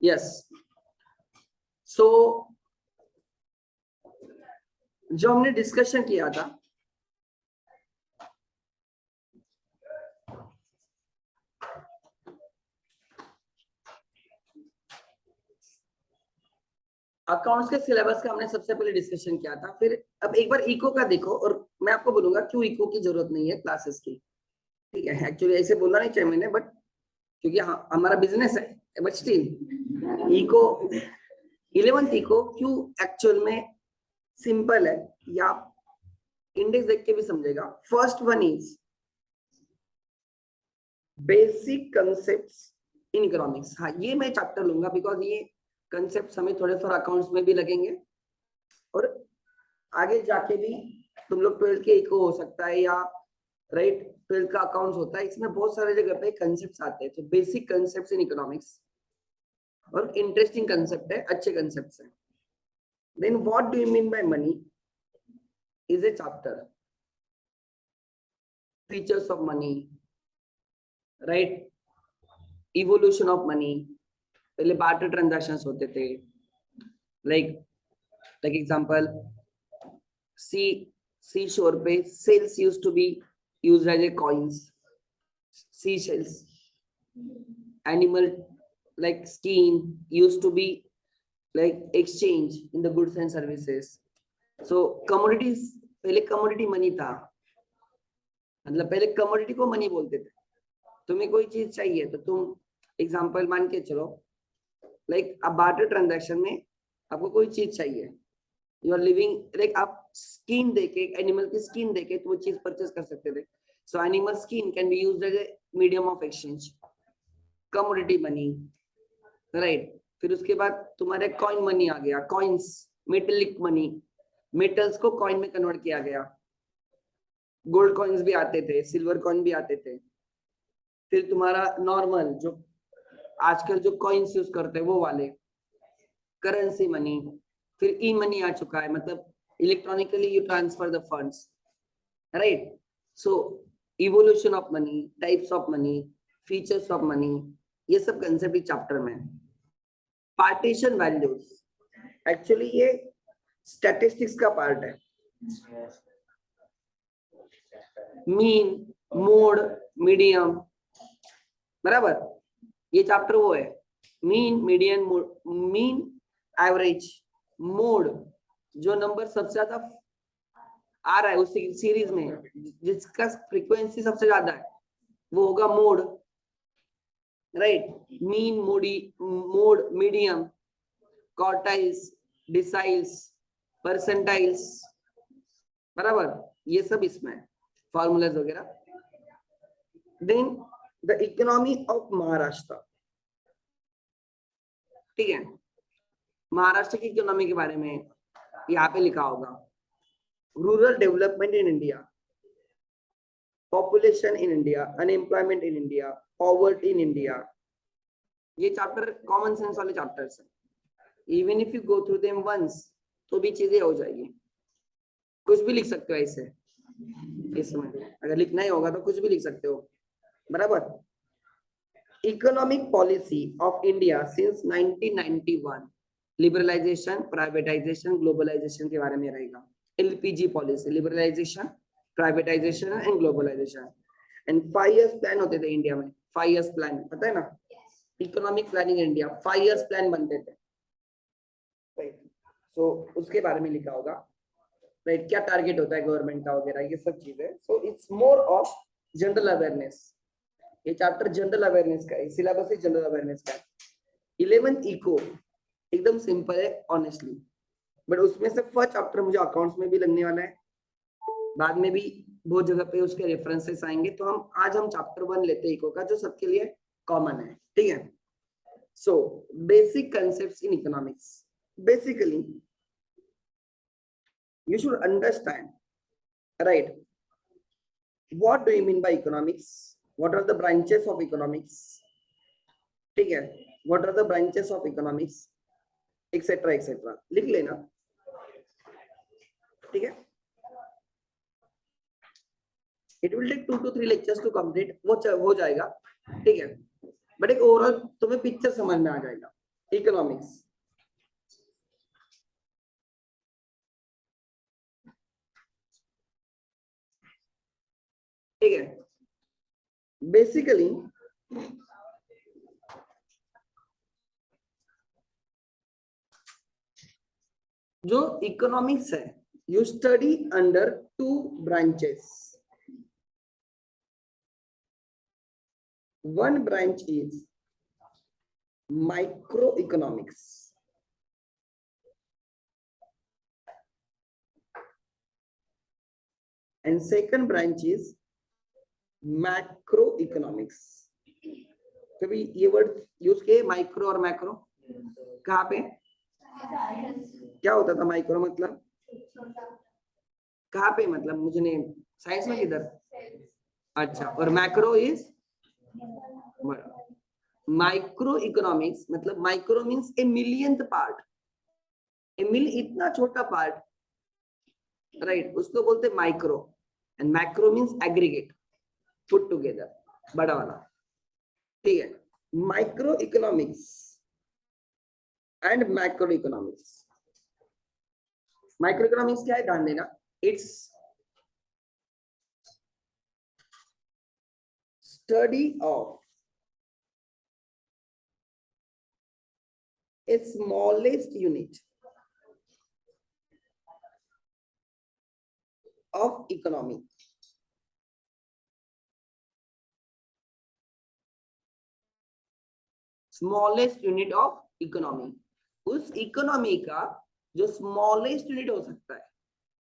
Yes, सो जो हमने discussion किया था, अकाउंट्स के सिलेबस का हमने सबसे पहले डिस्कशन किया था। फिर अब एक बार इको का देखो, और मैं आपको बोलूंगा क्यों इको की जरूरत नहीं है क्लासेस की। ठीक है, एक्चुअली ऐसे बोलना नहीं चाहिए मैंने, बट क्योंकि हमारा बिजनेस है, but still eco 11th eco क्यों एक्चुअल में सिंपल है, या इंडेक्स देख के भी समझेगा। First one is basic concepts in economics. हाँ, ये मैं चैप्टर लूंगा बिकॉज ये कंसेप्ट हमें थोड़े थोड़ा अकाउंट्स में भी लगेंगे, और आगे जाके भी तुम लोग 12th के इको हो सकता है, या राइट 12th का अकाउंट्स होता है, इसमें बहुत सारे जगह पे कंसेप्ट्स आते हैं। तो बेसिक कंसेप्ट्स इन इकोनॉमिक्स, और इंटरेस्टिंग कंसेप्ट है, अच्छे कंसेप्ट्स हैं। Then what do you mean by money is a chapter, features of money, right, evolution of money. पहले बार्टर ट्रांजैक्शंस होते थे, लाइक एग्जांपल सी शोर पे shells used to be used as a coins, sea shells. Animal like skin used to be like exchange in the goods and services. So commodities, पहले commodity money था, मतलब पहले commodity को money बोलते थे। तुम्हें कोई चीज चाहिए तो तुम एग्जांपल मान के चलो, लाइक अब बार्टर ट्रांजैक्शन में आपको कोई चीज चाहिए, यू आर लिविंग, लाइक आप स्किन देके, एनिमल की स्किन देके तो वो चीज परचेज कर सकते थे। So animal skin can be used as a medium of exchange, commodity money, right. फिर उसके बाद तुम्हारे कॉइन मनी आ गया, कॉइन्स, मेटेलिक मनी, मेटल्स को कॉइन में कन्वर्ट किया गया। गोल्ड कॉइन्स भी आते थे, सिल्वर कॉइन भी आते थे। फिर तुम्हारा नॉर्मल जो आजकल जो कॉइन्स यूज करते हैं वो वाले, करेंसी मनी। फिर ई मनी आ चुका है, मतलब electronically you transfer the funds, right. So evolution of money, types of money, features of money, ये सब कंसेप्ट इस चैप्टर में। पार्टीशन वैल्यूज, एक्चुअली ये स्टैटिस्टिक्स का पार्ट है। मीन, मोड, मीडियम, बराबर, ये चैप्टर वो है। Mean, median, mean, average, mode, जो नंबर सबसे ज्यादा आ रहा है उस सीरीज में, जिसका फ्रीक्वेंसी सबसे ज्यादा है, वो होगा mode, right. Mean, mode, medium, quartiles, deciles, percentiles, बराबर, ये सब इसमें फॉर्मूलाज वगैरह। Then the economy of Maharashtra, ठीक है, महाराष्ट्र की इकोनॉमी के बारे में यहाँ पे लिखा होगा। Rural development in India, population in India, unemployment in India, poverty in India. ये चैप्टर कॉमन सेंस वाले चैप्टर्स हैं। Even if you go through them once तो भी चीजें हो जाएगी। कुछ भी लिख सकते हो ऐसे, इसमें अगर लिखना ही होगा तो कुछ भी लिख सकते हो, बराबर। Economic policy of India since 1991, liberalisation, privatisation, globalisation के बारे में रहेगा। LPG policy, liberalisation, privatisation and globalisation. And 5 years plan होते थे इंडिया में, 5 इयर्स प्लान, पता है ना, economic planning India, 5 years plan बनते थे, राइट। सो उसके बारे में लिखा होगा, राइट, क्या टारगेट होता है गवर्नमेंट का वगैरह, ये सब चीजें। So it's more of general awareness. ये चैप्टर जनरल अवेयरनेस का है, सिलेबस ही जनरल अवेयरनेस का है। 11th इको एकदम सिंपल है ऑनेस्टली, बट उसमें से फर्स्ट चैप्टर मुझे अकाउंट्स में भी लगने वाला है, बाद में भी बहुत जगह पे उसके रेफरेंसेस आएंगे। तो हम आज चैप्टर 1 लेते हैं इको का, जो सबके लिए कॉमन है, ठीक है। So basic concepts in economics, basically you should understand, right, what do you mean by economics, what are the branches of economics, ठीक है, what are the branches of economics, etc etc, लिख लेना, ठीक है। it will take 2 to 3 lectures to complete, वो हो जाएगा, ठीक है। बट एक ओवरऑल तुम्हें पिक्चर समझ में आ जाएगा, इकोनॉमिक्स। ठीक है, बेसिकली जो इकोनॉमिक्स है, you study under 2 branches. One branch is microeconomics and second branch is macroeconomics। कभी ये वर्ड यूज किए माइक्रो और मैक्रो? कहाँ पे क्या होता था माइक्रो मतलब? कहाँ पे मतलब मुझे नहीं, साइंस में किधर? अच्छा, और मैक्रो इज माइक्रो इकोनॉमिक्स मतलब माइक्रो मीन्स ए मिलियंथ पार्ट, ए मिल इतना छोटा पार्ट, राइट, उसको बोलते micro. And macro means aggregate, put together, बड़ा वाला। ठीक है, micro economics and macro economics. Micro economics क्या है, ध्यान देना, it's study of a smallest unit of economy। Smallest unit of economy, उस इकोनॉमी का जो स्मॉलेस्ट यूनिट हो सकता है,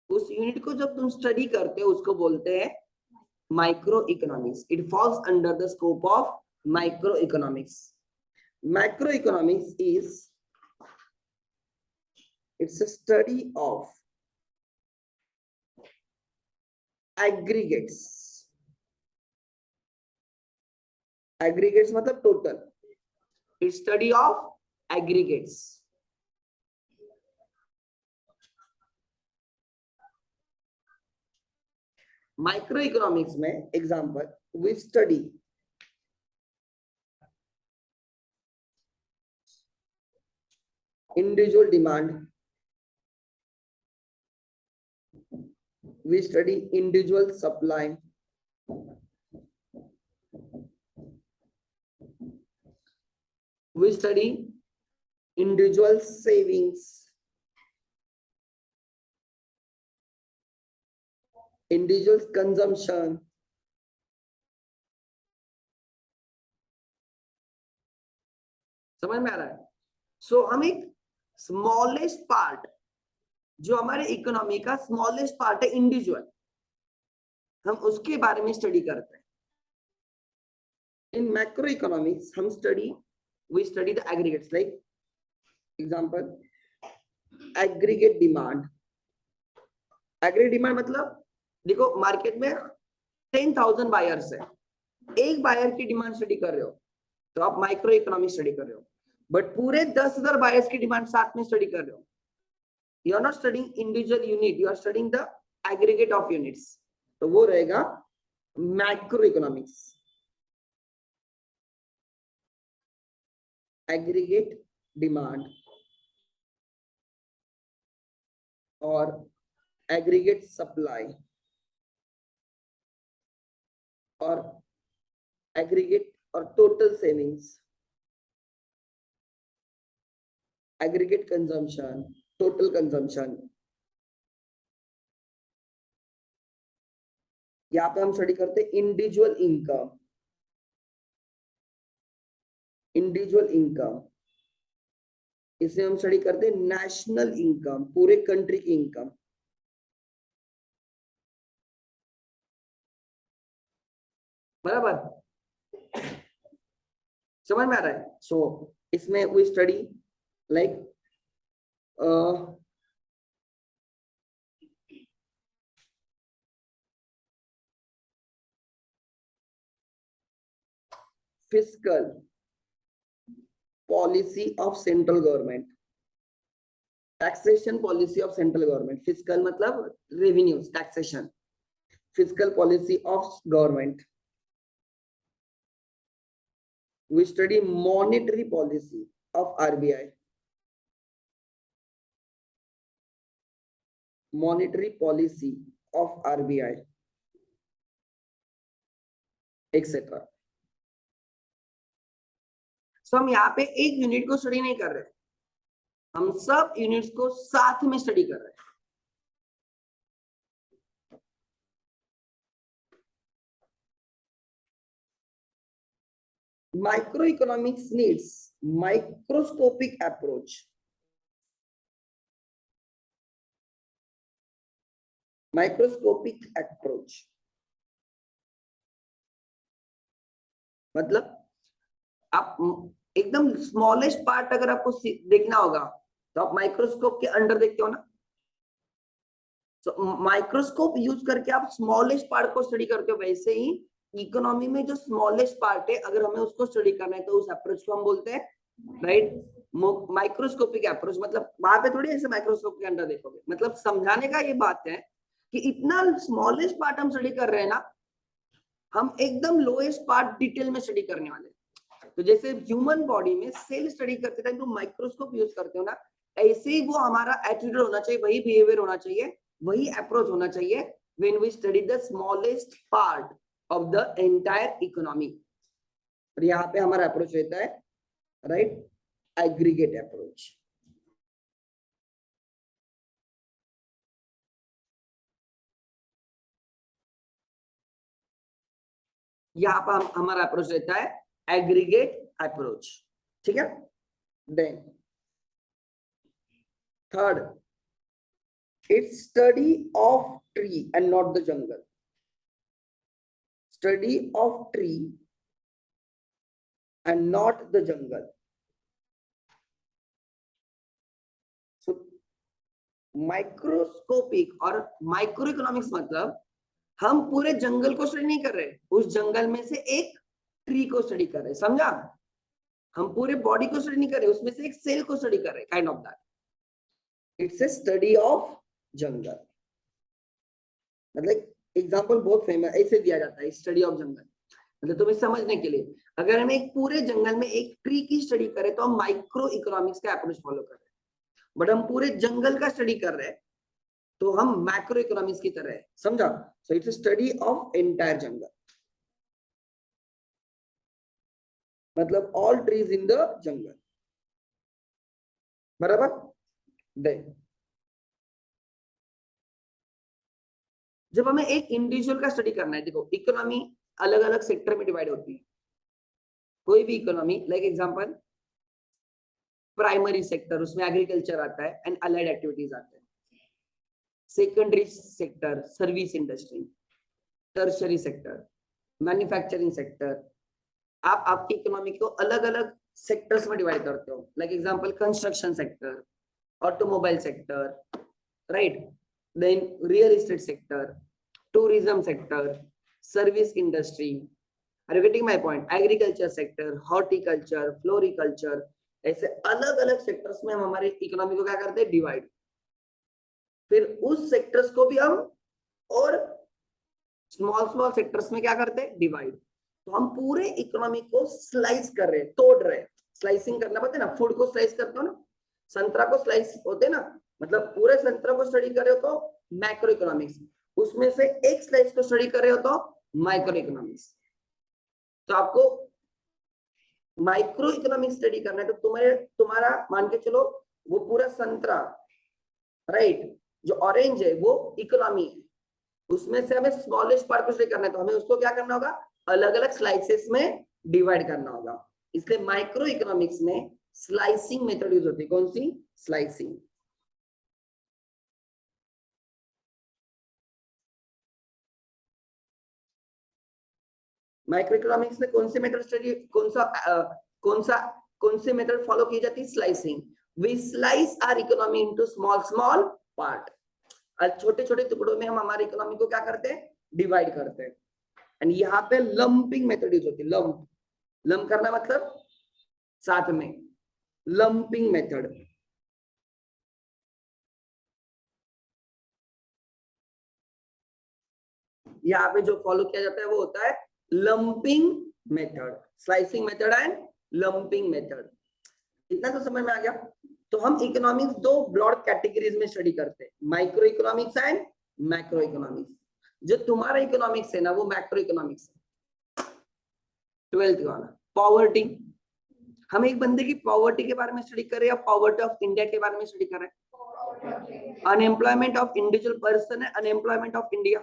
उस यूनिट को जब तुम स्टडी करते हो उसको बोलते हैं micro economics. It falls under the scope of micro economics. Macro economics is it's a study of aggregates। aggregates मतलब total, it's study of aggregates। Micro economics में example, we study individual demand, we study individual supply, we study individual savings, individual consumption, समझ में आ रहा है? सो हम एक smallest part, जो हमारे इकोनॉमी का स्मॉलेस्ट पार्ट है इंडिविजुअल, हम उसके बारे में स्टडी करते हैं। इन मैक्रो इकोनॉमिक्स हम we study the aggregates, like example aggregate demand. Aggregate demand मतलब देखो मार्केट में 10,000 बायर्स है, एक बायर की डिमांड स्टडी कर रहे हो तो आप माइक्रो इकोनॉमिक्स स्टडी कर रहे हो, बट पूरे 10,000 बायर्स की डिमांड साथ में स्टडी कर रहे हो, you are not studying individual unit, you are studying the aggregate of units, तो वो रहेगा मैक्रो इकोनॉमिक्स। एग्रीगेट डिमांड और एग्रीगेट सप्लाई और एग्रीगेट और total savings, aggregate consumption, total consumption. यहाँ पे हम स्टडी करते हैं इंडिविजुअल इनकम, इंडिविजुअल इनकम। इसे हम स्टडी करते हैं नेशनल इनकम, पूरे कंट्री की इनकम। बराबर, समझ में आ रहा है? सो इसमें we study like fiscal policy of central government, taxation policy of central government। fiscal मतलब revenues, taxation, fiscal policy of government। we study monetary policy of RBI, monetary policy of RBI, etc. सो हम यहाँ पे एक unit को study नहीं कर रहे, हम सब यूनिट्स को साथ में स्टडी कर रहे हैं. Microeconomics needs microscopic approach. Microscopic approach मतलब आप एकदम स्मॉलेस्ट पार्ट अगर आपको देखना होगा तो आप माइक्रोस्कोप के अंडर देखते हो ना. तो माइक्रोस्कोप यूज करके आप स्मॉलेस्ट पार्ट को स्टडी करते हो. वैसे ही इकोनॉमी में जो स्मॉलेस्ट पार्ट है अगर हमें उसको स्टडी करना है तो उस अप्रोच को हम बोलते हैं राइट माइक्रोस्कोपिक अप्रोच. मतलब वहां पे थोड़ी ऐसे माइक्रोस्कोप के अंदर देखोगे. मतलब समझाने का ये बात है कि इतना स्मॉलेस्ट पार्ट हम स्टडी कर रहे हैं ना, हम एकदम लोएस्ट पार्ट डिटेल में स्टडी करने वाले. तो जैसे ह्यूमन बॉडी में सेल स्टडी करते टाइम तो माइक्रोस्कोप यूज करते हो ना, ऐसे ही वो हमारा एटीट्यूड होना चाहिए, वही बिहेवियर होना चाहिए, वही अप्रोच होना चाहिए when we study the smallest part of the entire economy. और यहाँ पे हमारा अप्रोच रहता है राइट एग्रीगेट अप्रोच. यहाँ पर हमारा अप्रोच रहता है एग्रीगेट अप्रोच. ठीक है. Then third, it's study of tree and not the jungle. Study of tree and not the jungle. So microscopic और माइक्रो इकोनॉमिक्स मतलब हम पूरे जंगल को स्टडी नहीं कर रहे, उस जंगल में से एक ट्री को स्टडी कर रहे. समझा. हम पूरे बॉडी को स्टडी नहीं कर रहे, उसमें से एक सेल को स्टडी कर रहे. Kind of that. It's a study of jungle. मतलब एग्जांपल बहुत फेमस ऐसे दिया जाता है स्टडी ऑफ जंगल. मतलब तुम्हें समझने के लिए अगर हम एक पूरे जंगल में एक ट्री की स्टडी करें तो हम माइक्रो इकोनॉमिक्स का अप्रोच फॉलो कर रहे हैं. बट हम पूरे जंगल का स्टडी कर रहे हैं तो हम मैक्रो इकोनॉमिक्स की तरह है. समझा. So it's study of entire jungle. मतलब all trees in the jungle. बराबर. देन जब हमें एक इंडिविजुअल का स्टडी करना है, देखो इकोनॉमी अलग अलग सेक्टर में डिवाइड होती है. कोई भी economy like example primary sector, उसमें एग्रीकल्चर आता है एंड अलाइड एक्टिविटीज आते हैं. Secondary sector service industry. Tertiary sector manufacturing sector. आप आपकी इकोनॉमी को अलग अलग सेक्टर्स में डिवाइड करते हो. Like example construction sector, automobile sector, right. Then real estate sector, tourism sector, service industry. Are you getting my point? Agriculture sector, horticulture, floriculture. ऐसे अलग अलग सेक्टर्स में हम हमारे इकोनॉमी को क्या करते हैं डिवाइड. फिर उस सेक्टर्स को भी हम और स्मॉल स्मॉल सेक्टर्स में क्या करते हैं डिवाइड. तो हम पूरे इकोनॉमी को स्लाइस कर रहे हैं, तोड़ रहे हैं. स्लाइसिंग करना पड़ता है ना, फूड को स्लाइस करते हो ना, संतरा को स्लाइस होते हैं ना. मतलब पूरे संतरा को स्टडी कर रहे हो तो मैक्रो इकोनॉमिक्स, उसमें से एक स्लाइस को स्टडी कर रहे हो तो माइक्रो इकोनॉमिक्स. तो आपको माइक्रो इकोनॉमिक्स स्टडी करना है तो तुम्हारा मान के चलो वो पूरा संतरा राइट जो ऑरेंज है वो इकोनॉमी है, उसमें से हमें स्मॉलेस्ट पार्ट को स्टडी करना है तो हमें उसको क्या करना होगा अलग अलग स्लाइसेस में डिवाइड करना होगा. इसलिए माइक्रो इकोनॉमिक्स में स्लाइसिंग मेथड यूज होती है. कौन सी? स्लाइसिंग. माइक्रो इकोनॉमिक्स में कौन से मेथड स्टडी कौन से मेथड फॉलो की जाती है? Slicing. We slice our economy into small small part. छोटे छोटे टुकड़ों में हम हमारी इकोनॉमी को क्या करते हैं डिवाइड करते हैं. एंड यहाँ पे लंपिंग मेथड यूज होती है. लंप करना मतलब साथ में, लंपिंग मेथड. यहाँ पे जो फॉलो किया जाता है वो होता है lumping method, slicing method and lumping method. इतना तो समझ में आ गया। तो हम इकोनॉमिक्स दो ब्रॉड कैटेगरीज में स्टडी करते हैं, micro economics and macro economics. जो तुम्हारा इकोनॉमिक्स है ना वो मैक्रो इकोनॉमिक्स है, 12th वाला। पॉवर्टी, हम एक बंदे की पॉवर्टी के बारे में स्टडी कर रहे हैं या पॉवर्टी ऑफ इंडिया के बारे में स्टडी कर रहे हैं? अनएम्प्लॉयमेंट ऑफ इंडिविजुअल पर्सन है, unemployment of India,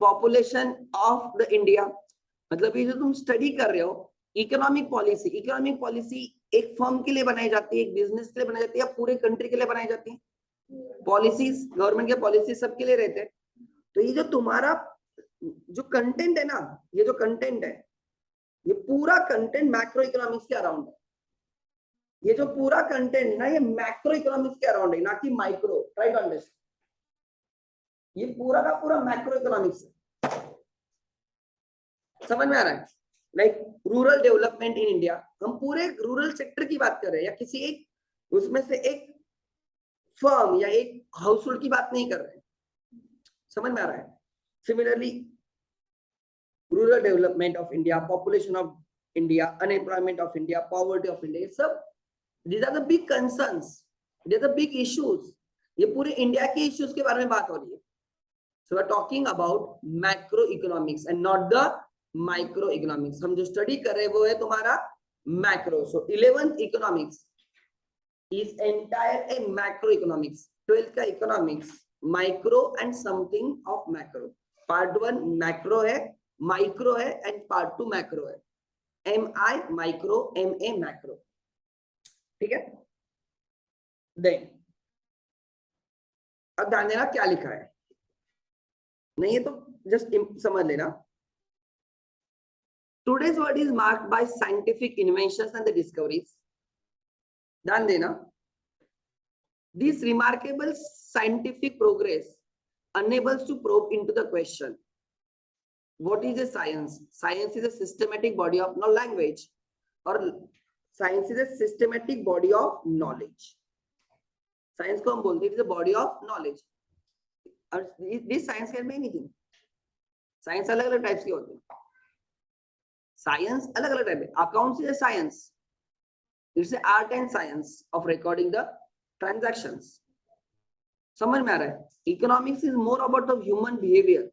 population of the India. मतलब ये जो तुम स्टडी कर रहे हो इकोनॉमिक पॉलिसी, इकोनॉमिक पॉलिसी एक फर्म के लिए बनाई जाती है, एक बिजनेस के लिए बनाई जाती है, या पूरे कंट्री के लिए बनाई जाती है? पॉलिसीज, गवर्नमेंट के पॉलिसी सबके लिए रहते हैं। तो ये जो तुम्हारा जो कंटेंट है ना, ये जो कंटेंट है, ये पूरा कंटेंट मैक्रो इकोनॉमिक्स के अराउंड है। ये जो पूरा कंटेंट ना ये मैक्रो इकोनॉमिक्स के अराउंड है, ना कि माइक्रो। ट्राई टू अंडरस्टैंड, ये पूरा का पूरा मैक्रो इकोनॉमिक्स है। समझ में आ रहा है? Like rural development in India, हम पूरे रूरल सेक्टर की बात कर रहे हैं, या किसी एक उसमें से एक फर्म या एक हाउस होल्ड की बात नहीं कर रहे हैं। समझ में आ रहा है? Similarly rural development of India, population of India, unemployment of India, poverty of India, सब these are the big concerns, these are the big issues. ये पूरे इंडिया के इश्यूज के बारे में बात हो रही है। So we are talking about macro economics and not the micro economics. हम जो स्टडी कर रहे हैं वो है तुम्हारा macro. So 11th economics is entire a macro economics. 12th का economics micro and something of macro. Part 1 macro है, माइक्रो है, एंड पार्ट 2 मैक्रो है। MI micro, MA macro. ठीक है? देन अब ध्यान देना क्या लिखा है, नहीं है तो जस्ट समझ लेना। Today's world is marked by scientific inventions and the discoveries. ध्यान देना, this remarkable scientific progress enables to probe into the question, what is a science? Science is a systematic body of no language, or science is a systematic body of knowledge. Science को हम बोलते हैं it is a body of knowledge. और this science can be anything. Science अलग अलग types के होते हैं। साइंस अलग अलग टाइप है। Accounts is a science, it's a art and science of recording the transactions. समझ में आ रहा है? Economics is more about the human behaviour,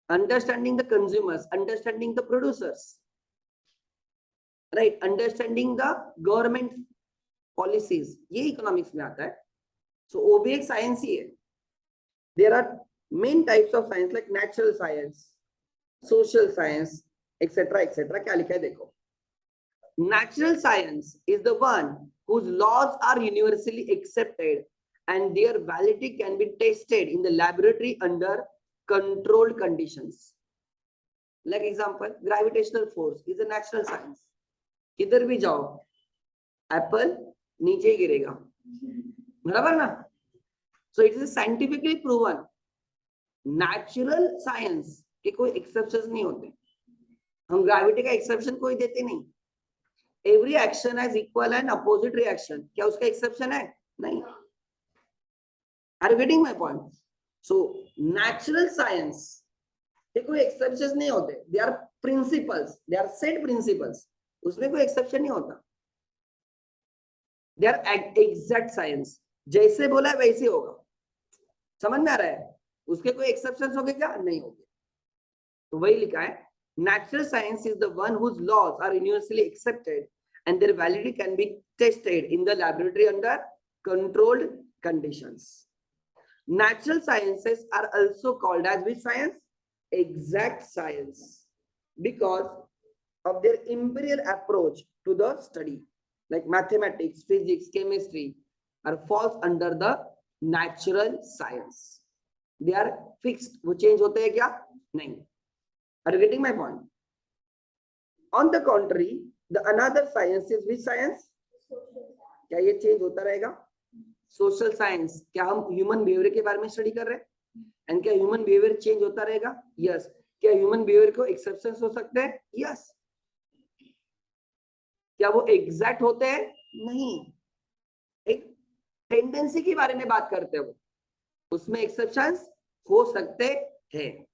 understanding the consumers, understanding the producers, right, understanding the government policies, ये economics में आता है। सो वो भी एक साइंस ही है। There are main types of science like natural science, social science, etcetera etcetera. क्या लिखा है देखो, natural science is the one whose laws are universally accepted and their validity can be tested in the laboratory under controlled conditions. Like example, gravitational force is a natural science. किधर भी जाओ Apple नीचे ही गिरेगा, बराबर ना? So it is scientifically proven. Natural science के कोई exceptions नहीं होते, हम ग्रेविटी का एक्सेप्शन कोई देते नहीं। Every action has equal and opposite reaction, क्या उसका एक्सेप्शन है? नहीं। Are you getting my point? So natural science के कोई एक्सेप्शंस नहीं होते, they are principles, they are set principles, उसमें कोई एक्सेप्शन नहीं होता। दे आर एग्जैक्ट साइंस, जैसे बोला वैसे होगा। समझ में आ रहा है? उसके कोई एक्सेप्शंस होंगे क्या? नहीं होंगे। तो वही लिखा है, natural science is the one whose laws are universally accepted and their validity can be tested in the laboratory under controlled conditions. Natural sciences are also called as which science? Exact science, because of their imperial approach to the study. Like mathematics, physics, chemistry are falls under the natural science. They are fixed. वो change होते हैं क्या? नहीं। Are you getting my point? On the contrary, the another science is which science? क्या ये change होता रहेगा? Social science. क्या हम ह्यूमन बिहेवियर के बारे में स्टडी कर रहे हैं? एंड क्या ह्यूमन बिहेवियर चेंज होता रहेगा? यस। क्या ह्यूमन बिहेवियर को एक्सेप्शंस हो सकते हैं? यस। क्या वो एग्जैक्ट होते हैं? नहीं। एक टेंडेंसी के बारे में बात करते हैं, वो उसमें एक्सेप्शंस हो सकते हैं।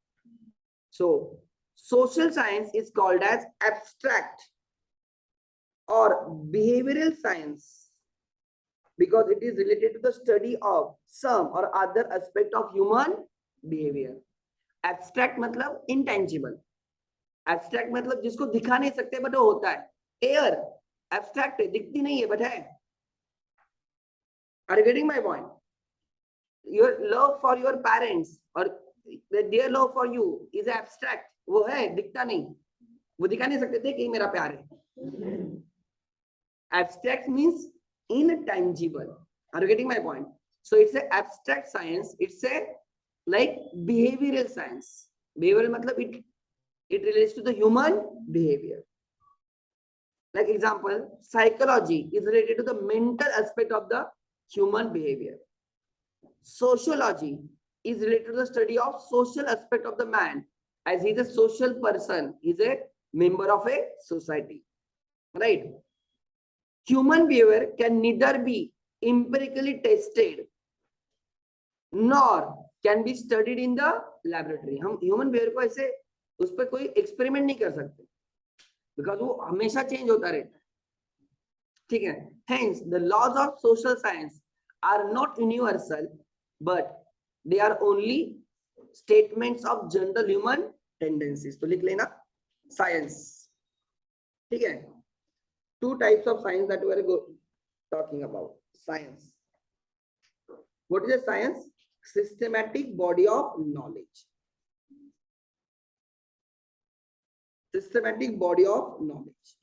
सो social science is called as abstract or behavioral science because it is related to the study of some or other aspect of human behavior. Abstract मतलब intangible. Abstract मतलब जिसको दिखा नहीं सकते बट वो होता है. Air abstract है, दिखती नहीं है बट है. Are you getting my point? Your love for your parents or their love for you is abstract. वो है, दिखता नहीं. वो दिखा नहीं सकते थे कि मेरा प्यार है. Abstract means intangible. Are you getting my point? So it's a abstract science. It's a like behavioral science. Behavioral matlab it relates to the human behavior. Like example, psychology is related to the mental aspect of the human behavior. Sociology is related to the study of social aspect of the man, as he is a social person, he is a member of a society, right? Human behavior can neither be empirically tested nor can be studied in the laboratory. हम human behavior को ऐसे उस पर कोई experiment नहीं कर सकते because वो हमेशा change होता रहता है. ठीक है? Hence, the laws of social science are not universal, but they are only statements of general human tendencies. तो लिख लेना science. ठीक है? Two types of science that we are talking about. Science. What is a science? Systematic body of knowledge. Systematic body of knowledge.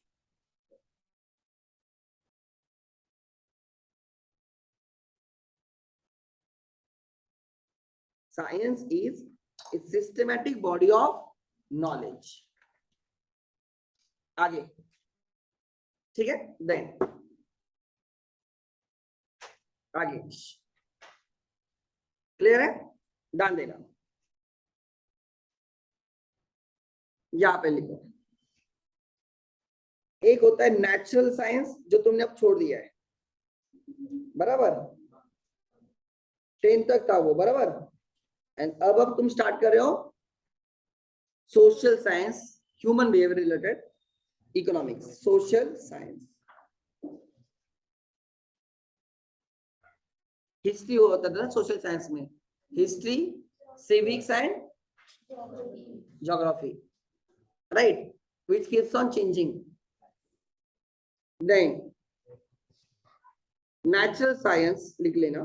Science is a systematic body of knowledge. आगे. ठीक है? Then आगे. Clear है? डाल देना. यहां पे लिखो. एक होता है नेचुरल साइंस जो तुमने अब छोड़ दिया है, बराबर. 10 तक था वो, बराबर. एंड अब तुम स्टार्ट कर रहे हो social science, human behaviour related, economics, social science. History होता था सोशल साइंस में, history, civics and geography, right, which keeps on changing. Then natural science लिख लेना,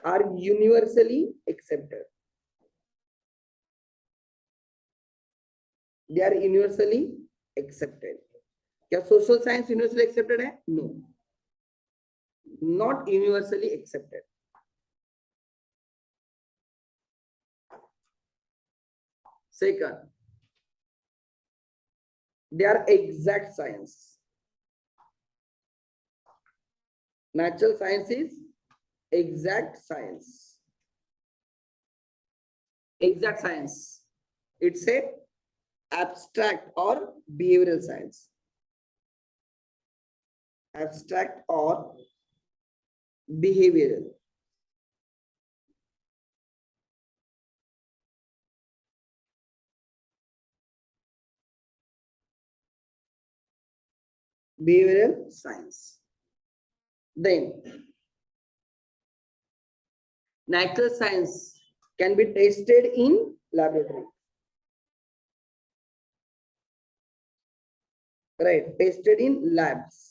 are universally accepted. They are universally accepted. क्या social science universally accepted है? No, not universally accepted. Second, they are exact science. Natural science is exact science. Exact science. It's a abstract or behavioral science. Abstract or behavioral. Behavioral science. Then natural science can be tested in laboratory, right? Tested in labs.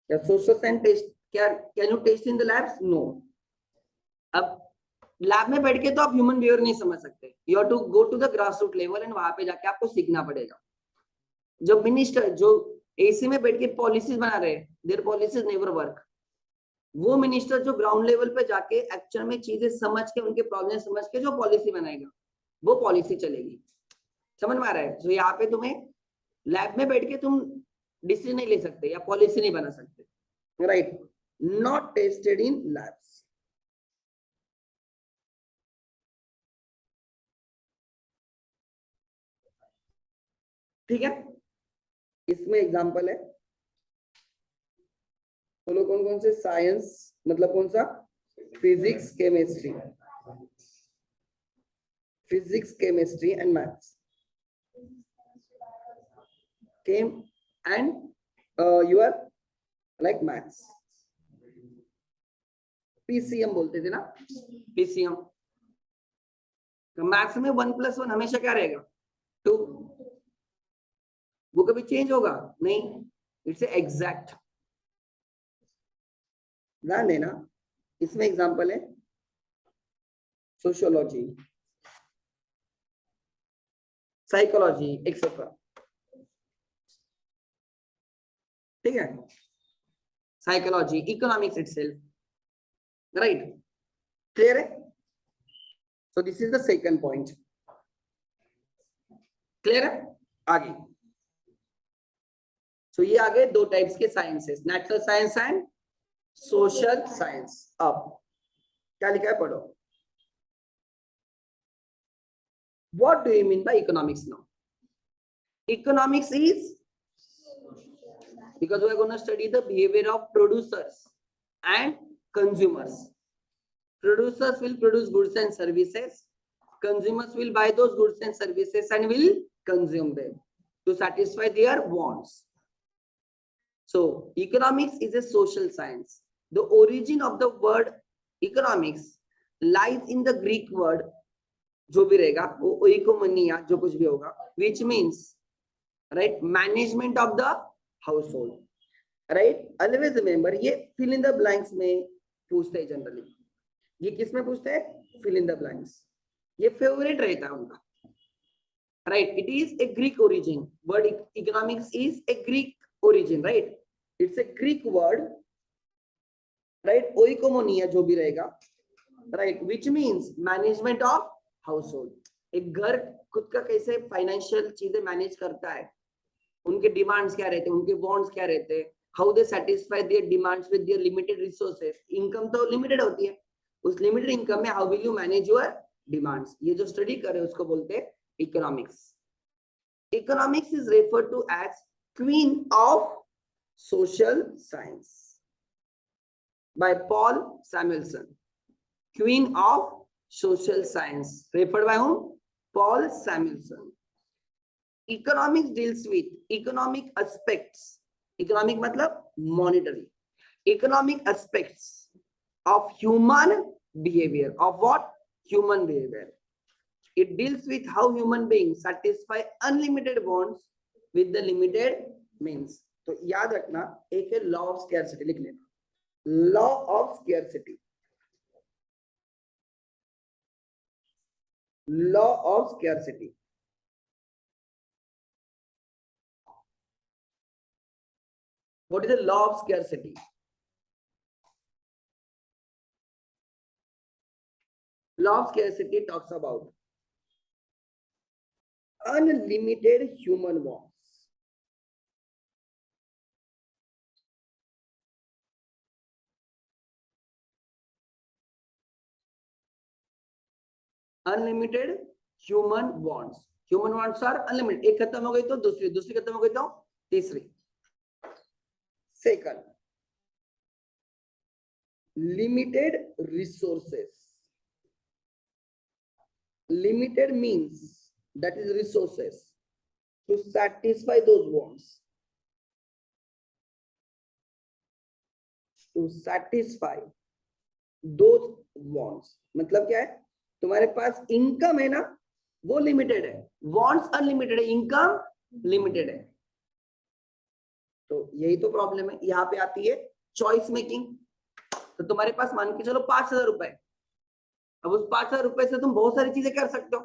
क्या social science test, क्या can you test in the labs? No. अब lab में बैठ के तो आप human behaviour नहीं समझ सकते. You have to go to the grass root level and वहां पे जाके आपको सीखना पड़ेगा. जो मिनिस्टर जो एसी में बैठ के पॉलिसीज बना रहे हैं, देयर पॉलिसीज नेवर वर्क. वो मिनिस्टर जो ग्राउंड लेवल पे जाके एक्चुअल में चीजें समझ के, उनके प्रॉब्लम समझ के जो पॉलिसी बनाएगा, वो पॉलिसी चलेगी. समझ में आ रहा है? तो यहाँ पे तुम्हें लैब में बैठ के तुम डिसीजन नहीं ले सकते या पॉलिसी नहीं बना सकते, right? Not tested in labs. ठीक है? इसमें एग्जांपल है, बोलो कौन कौन से साइंस, मतलब कौन सा? Physics, chemistry, physics, chemistry and maths. came and your like maths. PCM बोलते थे ना, पीसीएम. मैथ्स में 1+1 हमेशा क्या रहेगा? 2. वो कभी चेंज होगा नहीं, इट्स एग्जैक्ट. ध्यान देना, इसमें एग्जांपल है सोशियोलॉजी, साइकोलॉजी एक्सेट्रा. ठीक है, psychology, economics itself, right? Clear है? So this is the second point. Clear है? आगे सो ये आगे दो टाइप्स के sciences, natural science and social science. अब क्या लिखा है पढ़ो. What do you mean by economics now? Economics is because we are going to study the behavior of producers and consumers. Producers will produce goods and services. Consumers will buy those goods and services and will consume them to satisfy their wants. So, economics is a social science. The origin of the word economics lies in the Greek word जो भी रहेगा वो ओइकोमनिया जो कुछ भी होगा, which means right management of the household. Right? Always remember ये fill in the blanks में पूछते हैं जनरली. ये किस में पूछते हैं? Fill in the blanks. ये फेवरेट रहता है उनका. Right? It is a Greek origin. Word economics is a Greek origin. Right? It's a Greek word. Right? ओइकोमनिया जो भी रहेगा. Right? Which means management of household. एक घर खुद का कैसे फाइनेंशियल चीजें मैनेज करता है, उनके डिमांड्स क्या रहते हैं, उनके वांट्स क्या रहते हैं, how they satisfy their demands with their limited resources. Income तो लिमिटेड होती है, उस लिमिटेड इनकम में how will you manage your demands. ये जो स्टडी कर रहे हैं उसको बोलते हैं economics. Economics is referred to as queen of social science by Paul Samuelson. Queen of social science referred by whom? Paul Samuelson. Economics deals with economic aspects. Economic मतलब monetary. Economic aspects of human behavior. Of what? Human behavior. It deals with how human beings satisfy unlimited wants with the limited means. तो याद रखना, एक है law of scarcity, लिख लेना. Law of scarcity. Law of scarcity. What is the law of scarcity? Law of scarcity talks about unlimited human wants. Unlimited human wants. Human wants are unlimited. एक खत्म हो गई तो दूसरी, दूसरी खत्म हो गई तो तीसरी. Second, limited resources. Limited means that is resources to satisfy those wants. To satisfy those wants. मतलब क्या है? तुम्हारे पास इनकम है ना, वो लिमिटेड है, वॉन्ट्स अनलिमिटेड है, इनकम लिमिटेड है. तो यही तो प्रॉब्लम है. यहाँ पे आती है चॉइस मेकिंग. तो तुम्हारे पास मान के चलो 5,000 रुपए. अब उस 5,000 रुपए से तुम बहुत सारी चीजें कर सकते हो.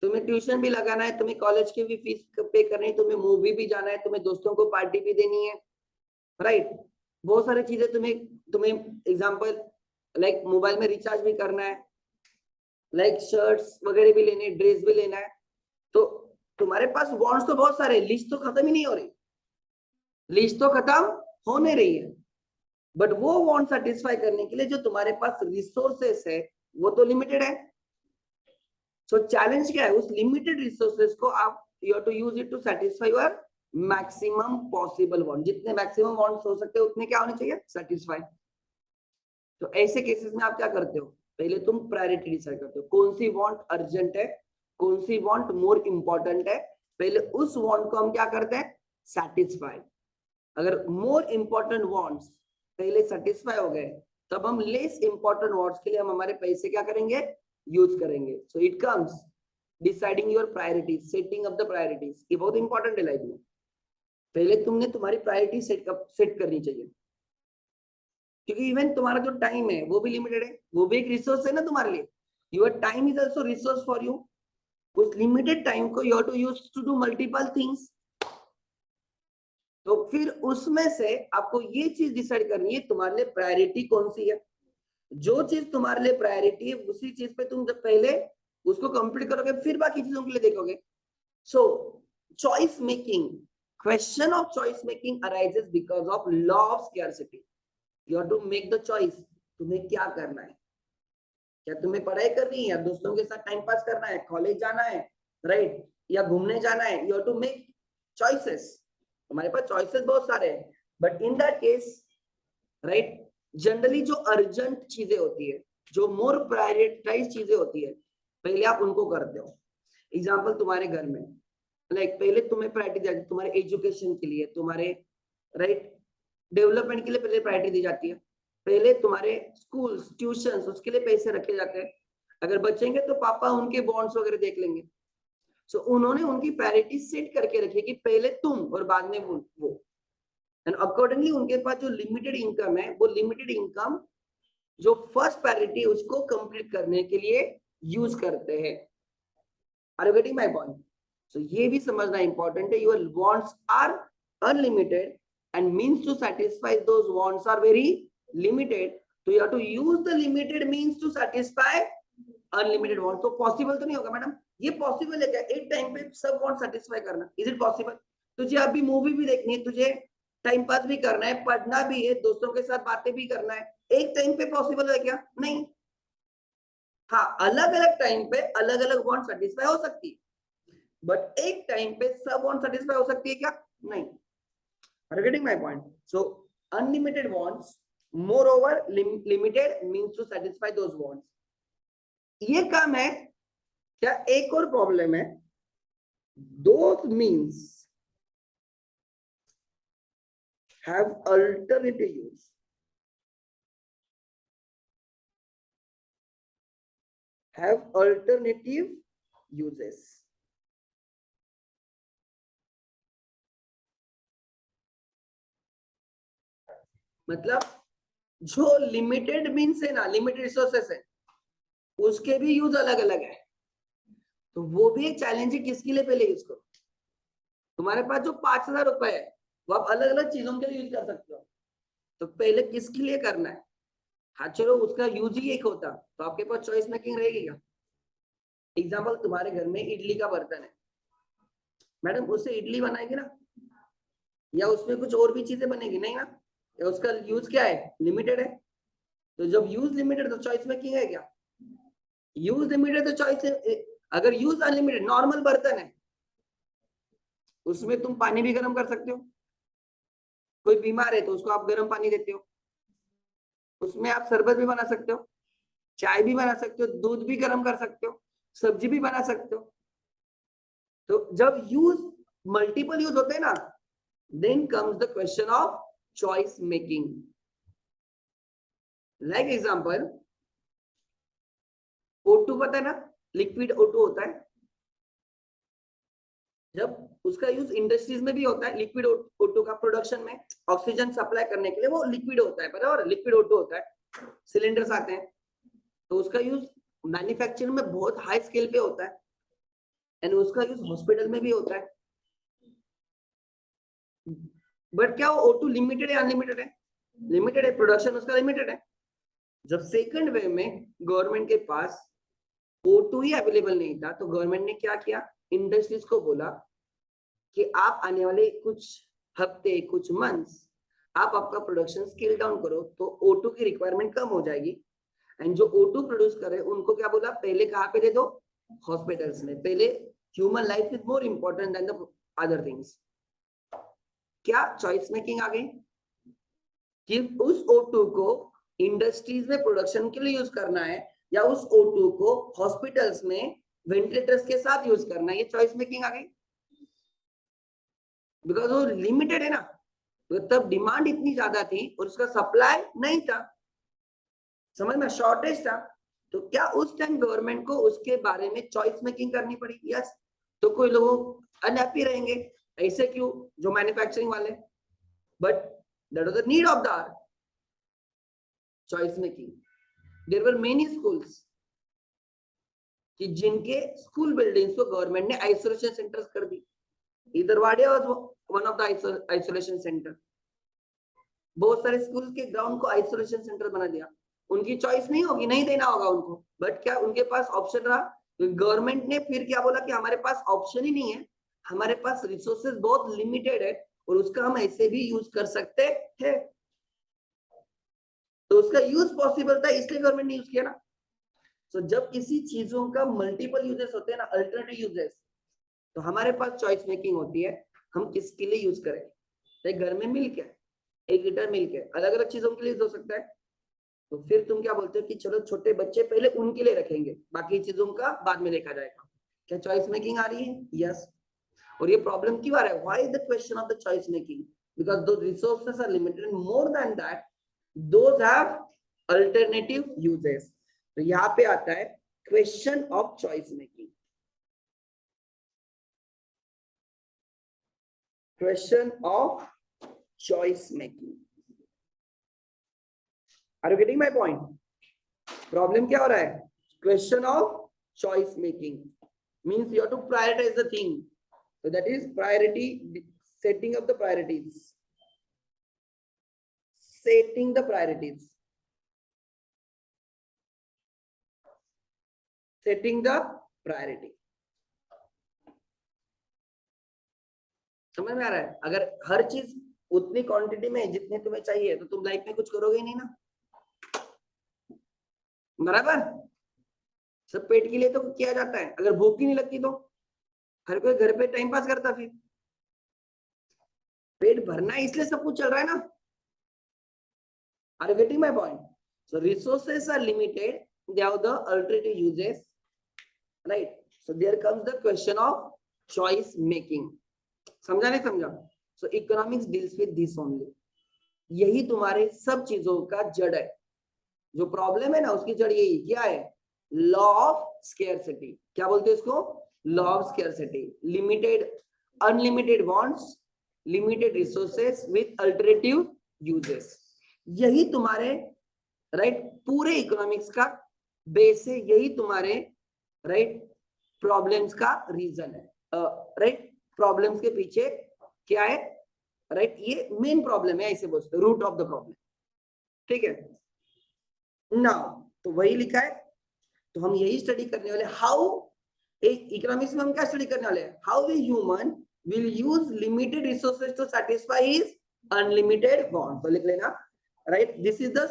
तुम्हें ट्यूशन भी लगाना है, तुम्हें कॉलेज की भी फीस पे करनी है, तुम्हें मूवी भी जाना है, तुम्हें दोस्तों को पार्टी भी देनी है. राइट? बहुत सारी चीजें तुम्हें एग्जाम्पल लाइक मोबाइल में रिचार्ज भी करना है, लाइक शर्ट्स वगैरह भी लेने, ड्रेस भी लेना है. तो तुम्हारे पास वांट्स तो बहुत सारे, लिस्ट तो खत्म ही नहीं हो रही. लिस्ट तो खत्म हो नहीं रही है, बट वो वांट सेटिस्फाई करने के लिए जो तुम्हारे पास रिसोर्सेस है वो तो लिमिटेड है. सो चैलेंज क्या है? उस लिमिटेड रिसोर्सेस को आप you have to use it to satisfy your maximum possible want. जितने मैक्सिमम वांट्स हो सकते हैं उतने क्या होने चाहिए? सेटिस्फाई. तो ऐसे केसेस में आप क्या करते हो? पहले तुम प्रायोरिटी डिसाइड करते हो, कौन सी वांट अर्जेंट है, कौन सी वांट मोर इंपॉर्टेंट है, पहले उस वांट को हम क्या करते हैं, सेटिस्फाई। अगर मोर इंपॉर्टेंट वांट्स पहले सेटिस्फाई हो गए, तब हम लेस इंपॉर्टेंट वांट्स के लिए हम हमारे पैसे क्या करेंगे, यूज करेंगे। So it comes deciding your priorities, setting of the priorities. ये बहुत इंपॉर्टेंट है लाइफ में। पहले तुमने तुम्हारी प्रायोरिटी सेट करनी चाहिए, क्योंकि इवन तुम्हारा जो टाइम है वो भी लिमिटेड है, वो भी एक रिसोर्स है ना तुम्हारे लिए। Your time is also resource for you. उस लिमिटेड टाइम को you have to use to do multiple things. तो फिर उसमें से आपको ये चीज डिसाइड करनी है तुम्हारे लिए प्रायोरिटी कौन सी है। जो चीज तुम्हारे लिए प्रायोरिटी है उसी चीज पे तुम जब पहले उसको कंप्लीट करोगे, फिर बाकी चीजों के लिए देखोगे। So choice making, question of choice making arises because of law of scarcity. You have to make the choice, तुम्हें क्या करना है। क्या तुम्हें पढ़ाई करनी है, या दोस्तों के साथ टाइम पास करना है, कॉलेज जाना है, राइट, या घूमने जाना है। You have to make choices. हमारे पास चॉइसेस बहुत सारे हैं, but in that case, right, generally जो अर्जेंट चीजें होती है, जो मोर प्रायोरिटाइज चीजें होती है, पहले आप उनको करते हो। एग्जाम्पल, तुम्हारे घर में लाइक पहले तुम्हें प्रायोरिटी दी जाती है तुम्हारे एजुकेशन के लिए, तुम्हारे राइट डेवलपमेंट के लिए पहले प्रायोरिटी दी जाती है। पहले तुम्हारे स्कूल ट्यूशन उसके लिए पैसे रखे जाते हैं। अगर बचेंगे तो पापा उनके बॉन्ड्स वगैरह देख लेंगे। सो उन्होंने उनकी प्रायोरिटी सेट करके रखी है कि पहले तुम और बाद में वो। एंड अकॉर्डिंगली उनके पास जो लिमिटेड इनकम है, वो लिमिटेड इनकम जो फर्स्ट प्रायोरिटी है उसको कंप्लीट करने के लिए यूज करते हैं। Are you getting my point? So ये भी समझना इंपॉर्टेंट है। Your wants are unlimited and means to satisfy those wants are very limited, so you have to use the limited means to satisfy unlimited wants। तो possible तो नहीं होगा madam, ये possible है क्या एक टाइम पे सब वांट सेटिस्फाई करना? Is it possible? तुझे अभी मूवी भी देखनी है, तुझे टाइम पास भी करना है, पढ़ना भी है, दोस्तों के साथ बातें भी करना है, एक टाइम पे पॉसिबल है क्या? नहीं। हाँ, अलग अलग टाइम पे अलग अलग वांट सेटिस्फाई हो सकती है, बट एक टाइम पे सब वांट सेटिस्फाई हो सकती है क्या? नहीं। Are you getting my point? So unlimited wants, moreover limited means to satisfy those wants. ये काम है क्या? एक और प्रॉब्लम है, those means have alternative use. Have alternative uses. मतलब जो लिमिटेड मीन्स है ना, लिमिटेड रिसोर्सेस है, उसके भी यूज अलग अलग है। तो वो भी एक चैलेंज है किसके लिए? पहले यूज करो। तुम्हारे पास जो 5,000 रुपए है वो आप अलग अलग चीजों के लिए यूज कर सकते हो, तो पहले किसके लिए करना है? हाँ चलो, उसका यूज ही एक होता तो आपके पास चॉइस मेकिंग रहेगी क्या? एग्जाम्पल, तुम्हारे घर में इडली का बर्तन है, मैडम उससे इडली बनाएगी ना, या उसमें कुछ और भी चीजें बनेगी? नहीं ना, या उसका यूज क्या है? लिमिटेड है। तो जब यूज लिमिटेड तो चॉइस मेकिंग है क्या? यूज लिमिटेड तो चॉइस। अगर यूज अनलिमिटेड, नॉर्मल बर्तन है, उसमें तुम पानी भी गर्म कर सकते हो। कोई बीमार है तो उसको आप गर्म पानी देते हो, उसमें आप शरबत भी बना सकते हो, चाय भी बना सकते हो, दूध भी गर्म कर सकते हो, सब्जी भी बना सकते हो। तो जब यूज मल्टीपल यूज होते हैं ना, then comes the question of choice making. Like example, O2 पता है ना, लिक्विड O2 होता है। जब उसका यूज इंडस्ट्रीज में भी होता है, लिक्विड O2 का प्रोडक्शन में ऑक्सीजन सप्लाई करने के लिए वो लिक्विड होता है, बराबर, लिक्विड O2 होता है। सिलेंडर्स आते हैं तो उसका यूज मैन्युफैक्चरिंग में बहुत हाई स्केल पे होता है, एंड उसका यूज हॉस्पिटल में भी होता है। बट क्या वो O2 लिमिटेड है अनलिमिटेड है? लिमिटेड है, प्रोडक्शन उसका लिमिटेड है। जब सेकंड वेव में गवर्नमेंट के पास O2 ही अवेलेबल नहीं था, तो गवर्नमेंट ने क्या किया, इंडस्ट्रीज को बोला कि आप आने वाले कुछ हफ्ते, कुछ मंथ्स आप आपका प्रोडक्शन स्केल डाउन करो, तो O2 की रिक्वायरमेंट कम हो जाएगी। एंड जो O2 प्रोड्यूस करे उनको क्या बोला, पहले कहाँ पे दे दो? हॉस्पिटल्स में। पहले human life is more important than the other things. क्या चॉइस मेकिंग आ गई कि उस O2 को इंडस्ट्रीज में प्रोडक्शन के लिए यूज करना है, या उस O2 को हॉस्पिटल्स में वेंटिलेटर्स के साथ यूज करना है? ये चॉइस मेकिंग आ गई। बिकॉज वो लिमिटेड है ना, तो तब डिमांड इतनी ज्यादा थी और उसका सप्लाई नहीं था, समझ में, शॉर्टेज था। तो क्या उस टाइम गवर्नमेंट को उसके बारे में चॉइस मेकिंग करनी पड़ी? यस। तो कोई लोग अनहैप्पी रहेंगे, ऐसे क्यों, जो मैन्युफैक्चरिंग वाले, but that was the need of the choice making. There were many schools कि जिनके स्कूल बिल्डिंग्स को गवर्नमेंट ने आइसोलेशन सेंटर्स कर दी। इधर Wadia was one of the isolation centre. बहुत सारे स्कूल के ग्राउंड को आइसोलेशन सेंटर बना दिया। उनकी चॉइस नहीं होगी, नहीं देना होगा उनको, बट क्या उनके पास ऑप्शन रहा? तो गवर्नमेंट ने फिर क्या बोला कि हमारे पास ऑप्शन ही नहीं है, हमारे पास रिसोर्सेज बहुत लिमिटेड है और उसका हम ऐसे भी यूज कर सकते हैं। तो उसका यूज पॉसिबल था, इसलिए गवर्नमेंट ने यूज किया ना। तो जब किसी चीजों का मल्टीपल यूजेस होते हैं ना, अल्टरनेटिव यूजेस, तो हमारे पास चॉइस मेकिंग होती है, हम किसके लिए यूज करें। एक घर में मिल्क है, 1 लीटर मिल्क है, अलग अलग चीजों के लिए यूज हो सकता है। तो फिर तुम क्या बोलते हो कि चलो छोटे बच्चे पहले उनके लिए रखेंगे, बाकी चीजों का बाद में देखा जाएगा। क्या चॉइस मेकिंग आ रही है? यस। और ये प्रॉब्लम क्यों आ रहा है? Why the question of the choice making? Because those resources are limited, more than that those have alternative uses. तो यहाँ पे आता है question of choice making. Question of choice making. Are you getting my point? Problem क्या हो रहा है? Question of choice making means you have to prioritize the thing. So that is priority, setting up the priorities. Setting the priorities. Setting the priority. समझ में आ रहा है? अगर हर चीज उतनी क्वांटिटी में जितने तुम्हें चाहिए तो तुम लाइफ में कुछ करोगे ही नहीं ना, बराबर? सब पेट के लिए तो किया जाता है, अगर भूख ही नहीं लगती तो हर कोई घर पे टाइम पास करता, फिर पेट भरना है इसलिए सब कुछ चल रहा है ना। Are you getting my point? So resources are limited, they have the alternative uses, right? So there comes the question of choice making. समझा नहीं समझा? So economics deals with this only. यही तुम्हारे सब चीजों का जड़ है। जो प्रॉब्लम है ना उसकी जड़ यही क्या है? Law of scarcity. क्या बोलते हैं इसको? Law of scarcity. Limited, unlimited wants, limited resources with alternative uses. यही तुम्हारे राइट पूरे इकोनॉमिक्स का बेस है, यही तुम्हारे राइट प्रॉब्लम्स का रीजन है। राइट प्रॉब्लम्स के पीछे क्या है? राइट ये मेन प्रॉब्लम है, ऐसे बोलते हैं, रूट ऑफ द प्रॉब्लम। ठीक है नाउ, तो वही लिखा है, तो हम यही स्टडी करने वाले। हाउ, एक इकोनॉमिक्स में हम क्या स्टडी करने वाले हैं? How we human will use limited resources to satisfy his unlimited want. तो लिख लेना, right, this is the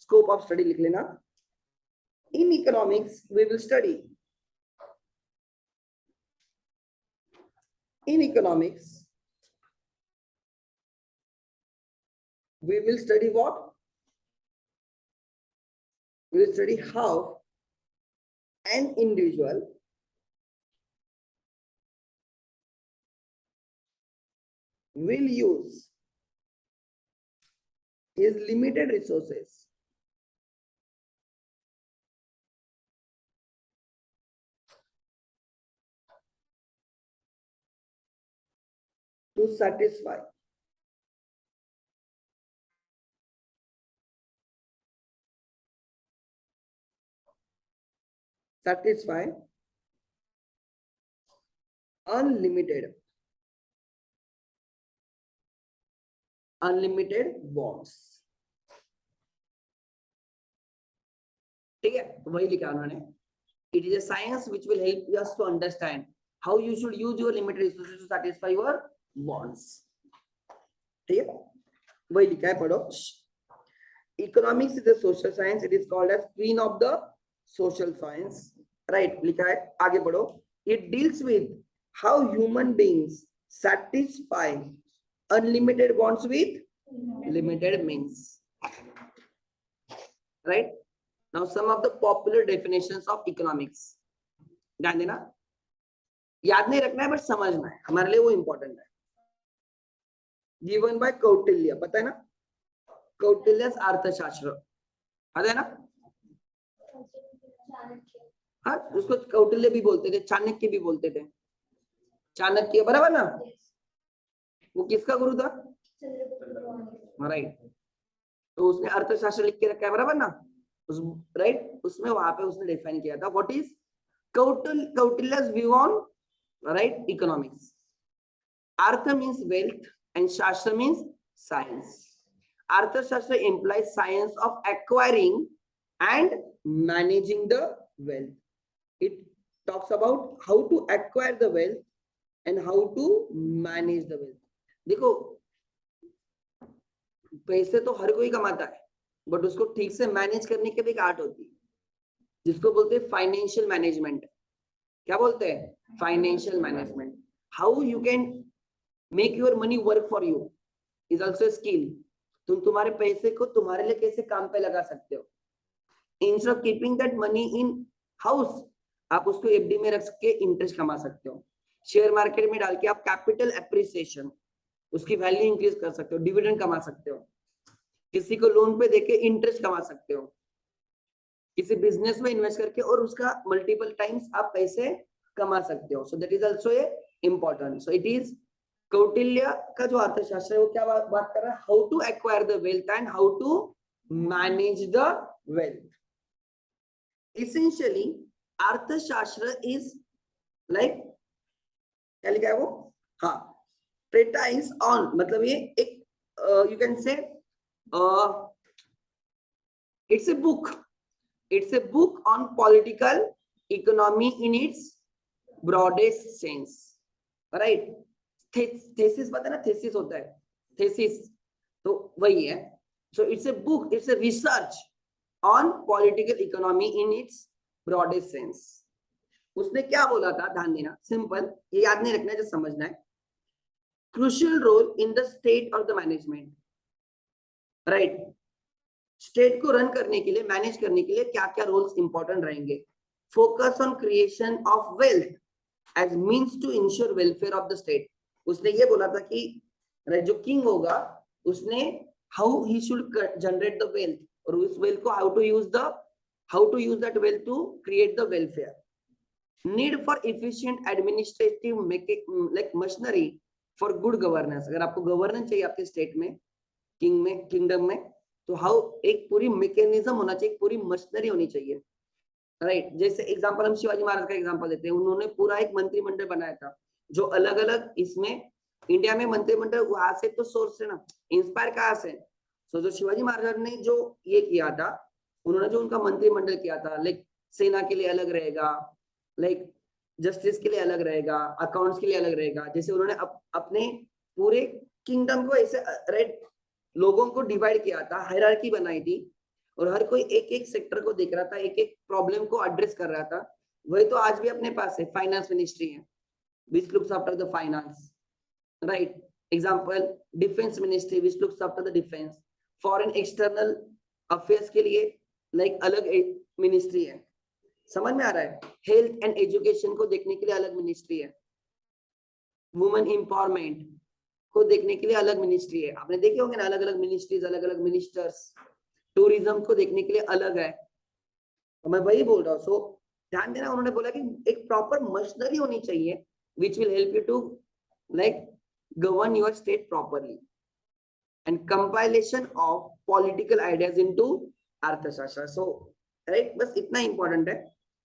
scope of study, लिख लेना। In economics we will study, in economics we will study what? We will study how an individual will use his limited resources to satisfy unlimited wants। ठीक है, तो वही लिखा उन्होंने। It is a science which will help us to understand how you should use your limited resources to satisfy your wants। ठीक है, वही लिखा है, पढ़ो। Economics is a social science. It is called as queen of the social science, right? लिखा है, आगे पढ़ो। It deals with how human beings satisfy unlimited wants with limited means, right? Now some of the popular definitions of economics, ध्यान देना, याद नहीं रखना है बट समझना है, हमारे लिए वो इंपॉर्टेंट है। गिवन बाय कौटिल्य, पता है ना, कौटिल्य अर्थशास्त्र, पता है ना। हाँ, उसको कौटिल्य भी बोलते थे, चाणक्य भी बोलते थे, चाणक्य, बराबर ना। वो किसका गुरु था? राइट। तो उसने अर्थशास्त्र लिख के रखा है, बराबर ना, उस राइट, उसमें वहां पे उसने डिफाइन किया था what is Kautilya's view on right economics. अर्थ मीन्स वेल्थ एंड शास्त्र मीन्स साइंस। अर्थशास्त्र implies science of acquiring and managing the wealth. It talks about how to acquire the wealth and how to manage the wealth. देखो, पैसे तो हर कोई कमाता है, but उसको ठीक से मैनेज करने की भी एक आर्ट होती है, जिसको बोलते हैं फाइनेंशियल मैनेजमेंट। क्या बोलते हैं? Financial management. How you can make your money work for you is also skill. तुम तुम्हारे पैसे को तुम्हारे लिए कैसे काम पे लगा सकते हो। Instead of keeping that money in house, आप उसको एफडी में रख के इंटरेस्ट कमा सकते हो। शेयर मार्केट में डाल के आप कैपिटल एप्रिसिएशन, उसकी वैल्यू इंक्रीज कर सकते हो, डिविडेंड कमा सकते हो। किसी को लोन पे देके इंटरेस्ट कमा सकते हो, किसी बिजनेस में इन्वेस्ट करके और उसका मल्टीपल टाइम्स आप पैसे कमा सकते हो। So that is also a important. So it is Kautilya का जो अर्थशास्त्र है वो क्या बात कर रहा है? How to acquire the wealth and how to manage the wealth. Essentially Arthashastra is like, क्या लिखा है वो, हाँ, ट्रेटाइज ऑन, मतलब ये एक you can say it's a book, it's a book on political economy in its broadest sense, right. Thesis पता है ना, थेसिस होता है, थेसिस तो वही है। So it's a book, it's a research on political economy in its broadest sense. उसने क्या बोला था, ध्यान देना, सिंपल, ये याद नहीं रखना है, जो समझना है। Crucial role in the state और द मैनेजमेंट, राइट। स्टेट को रन करने के लिए, मैनेज करने के लिए क्या क्या रोल्स इंपॉर्टेंट रहेंगे। Focus on creation of wealth as means to ensure welfare of the state. उसने ये बोला था कि जो किंग होगा उसने how he should generate the wealth, और उस वेल्थ को how to use that wealth to create the welfare. Need for efficient administrative like machinery for good governance. अगर आपको गवर्नेंस चाहिए आपके स्टेट में, किंगडम में, तो हाउ एक पूरी मैकेनिज्म होना चाहिए, पूरी मशीनरी होनी चाहिए, राइट। जैसे एग्जांपल हम शिवाजी महाराज का एग्जांपल देते हैं, उन्होंने पूरा एक मंत्रिमंडल बनाया था जो अलग अलग, इसमें इंडिया में मंत्रिमंडल वहां से तो सोर्स है ना, इंस्पायर कहाँ से। सो जो शिवाजी महाराज ने जो ये किया था, उन्होंने जो उनका मंत्रिमंडल किया था, लाइक सेना के लिए अलग रहेगा, लाइक जस्टिस के लिए अलग रहेगा, अकाउंट्स के लिए अलग रहेगा। जैसे उन्होंने अपने पूरे किंगडम को ऐसे राइट लोगों को डिवाइड किया था, हायरार्की बनाई थी, और हर कोई एक एक सेक्टर को देख रहा था, एक एक प्रॉब्लम को एड्रेस कर रहा था। वही तो आज भी अपने पास है, फाइनेंस मिनिस्ट्री है, which looks after the finance, right? Example, defence ministry which looks after the defense. Foreign external affairs के लिए लाइक अलग मिनिस्ट्री है, समझ में आ रहा है। हेल्थ एंड एजुकेशन को देखने के लिए अलग मिनिस्ट्री है, वुमेन एम्पावरमेंट को देखने के लिए अलग मिनिस्ट्री है। आपने देखे होंगे ना, अलग अलग मिनिस्ट्रीज, अलग अलग मिनिस्टर्स। टूरिज्म को देखने के लिए अलग है, तो मैं वही बोल रहा हूँ। सो ध्यान देना, उन्होंने बोला कि एक प्रॉपर मशीनरी होनी चाहिए which will help you to like govern your state properly, and compilation of political ideas into अर्थशास्त्र। So right, बस इतना important है।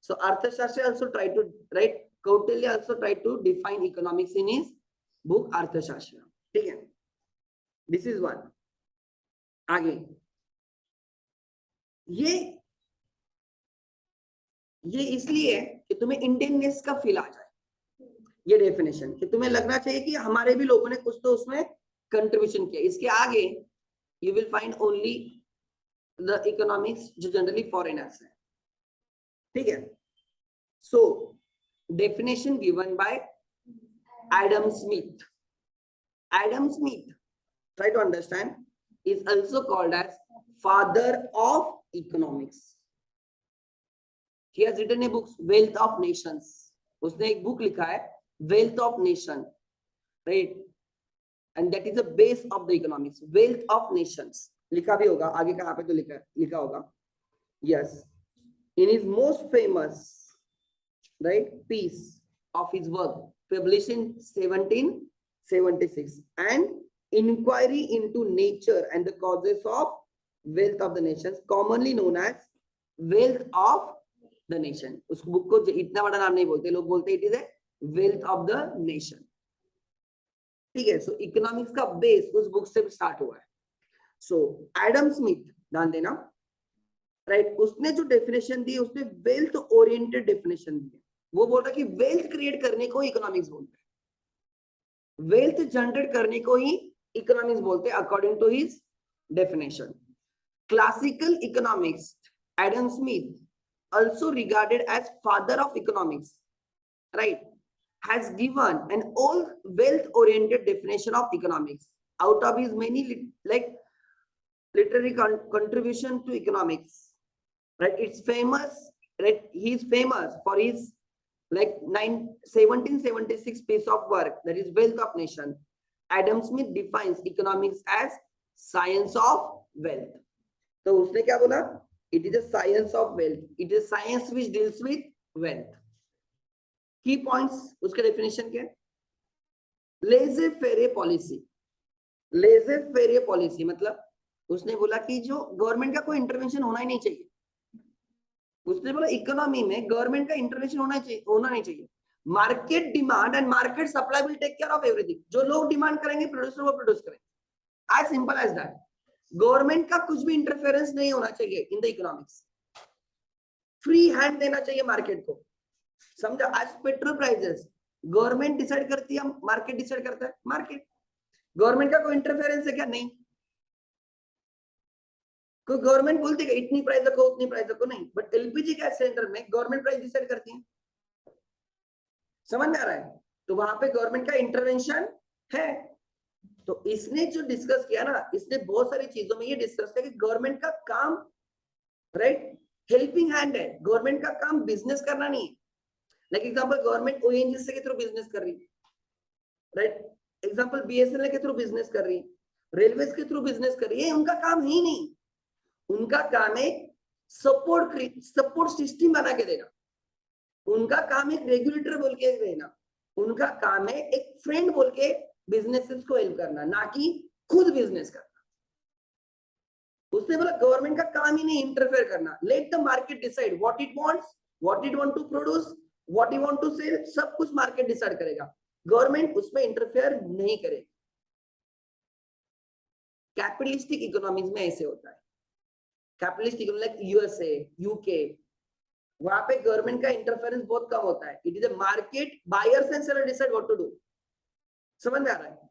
So अर्थशास्त्र also try to right, Kautilya also try to define economics in his book अर्थशास्त्र, ठीक है। This is one। आगे ये इसलिए कि तुम्हें इंडियननेस का फील आ जाए, ये डेफिनेशन, कि तुम्हें लगना चाहिए कि हमारे भी लोगों ने कुछ तो उसमें कंट्रीब्यूशन किया। इसके आगे you will find only the economics जो जनरली फॉरेनर्स है, ठीक है। So definition given by Adam Smith. Adam Smith, try to understand, is also called as father of economics. He has written a book, Wealth of Nations. उसने एक book लिखा है, wealth of nation, right. and that is the base of the economics. Wealth of nations लिखा भी होगा आगे कहाँ पे तो लिखा होगा. Yes, in his most famous right piece of his work published in 1776 and inquiry into nature and the causes of wealth of the nations, commonly known as wealth of the nation. उस book को इतना बड़ा नाम नहीं बोलते लोग, बोलते it is a wealth of the nation. ठीक है. सो इकोनॉमिक्स का बेस उस बुक से स्टार्ट हुआ है. सो एडम स्मिथ, ध्यान देना, राइट, उसने जो डेफिनेशन दी उसने वेल्थ ओरिएंटेड डेफिनेशन दी. वो बोल रहा है कि वेल्थ क्रिएट करने को इकोनॉमिक्स बोलते हैं, वेल्थ जनरेट करने को ही इकोनॉमिक्स बोलते हैं according to his definition. Classical economics Adam Smith, also regarded as father of economics, right, has given an all wealth oriented definition of economics out of his many literary contribution to economics, right. It's famous, right, he is famous for his 1776 piece of work, that is Wealth of Nation. Adam Smith defines economics as science of wealth. तो उसने क्या बोला? It is a science of wealth. It is science which deals with wealth. Key points उसके definition क्या? Laissez-faire policy. Laissez-faire policy मतलब उसने बोला कि जो गवर्नमेंट का कोई इंटरवेंशन होना ही नहीं चाहिए. उसने बोला इकोनॉमी में गवर्नमेंट का इंटरवेंशन होना नहीं चाहिए. Market demand and market supply will take care of everything. जो लोग डिमांड करेंगे प्रोड्यूसर वो प्रोड्यूस करेंगे. As simple as that. Government का कुछ भी इंटरफेरेंस नहीं होना चाहिए in the economics. Free hand देना चाहिए मार्केट को. समझा? आज पेट्रोल प्राइसेस गवर्नमेंट डिसाइड करती है, मार्केट डिसाइड करता है? मार्केट. गवर्नमेंट का कोई इंटरफेरेंस है क्या? नहीं. कोई गवर्नमेंट बोलती है इतनी प्राइस रखो उतनी प्राइस रखो? नहीं. बट एलपीजी गैस सिलेंडर में गवर्नमेंट प्राइस डिसाइड करती है. समझ में आ रहा है? तो वहां पे गवर्नमेंट का इंटरवेंशन है. तो इसने जो डिस्कस किया ना, इसने बहुत सारी चीजों में ये डिस्कस किया कि गवर्नमेंट का काम, राइट, हेल्पिंग हैंड है. गवर्नमेंट का काम बिजनेस करना नहीं है. लाइक एग्जांपल गवर्नमेंट ओएनजीसी के थ्रू बिजनेस कर रही है, राइट. एग्जांपल बीएसएनएल के थ्रू बिजनेस कर रही है, रेलवे के थ्रू बिजनेस कर रही है. उनका काम ही नहीं. उनका काम है सपोर्ट सिस्टम बना के देना. उनका काम एक रेगुलेटर बोल के रहना. उनका काम है एक फ्रेंड बोल के बिजनेसेस को हेल्प करना, ना कि खुद बिजनेस करना. उसने बोला गवर्नमेंट का काम ही नहीं इंटरफेयर करना. Let the market decide what it wants, what it want to produce, what it want to sell. सब कुछ मार्केट डिसाइड करेगा. गवर्नमेंट उसमें इंटरफेयर नहीं करेगी. कैपिटलिस्टिक इकोनॉमीज में ऐसे होता है. Capitalist economy like USA, UK, वहां पे गवर्नमेंट का इंटरफेरेंस बहुत कम होता है. It is a market, buyers and seller decide what to do. समझ में आ रहा है?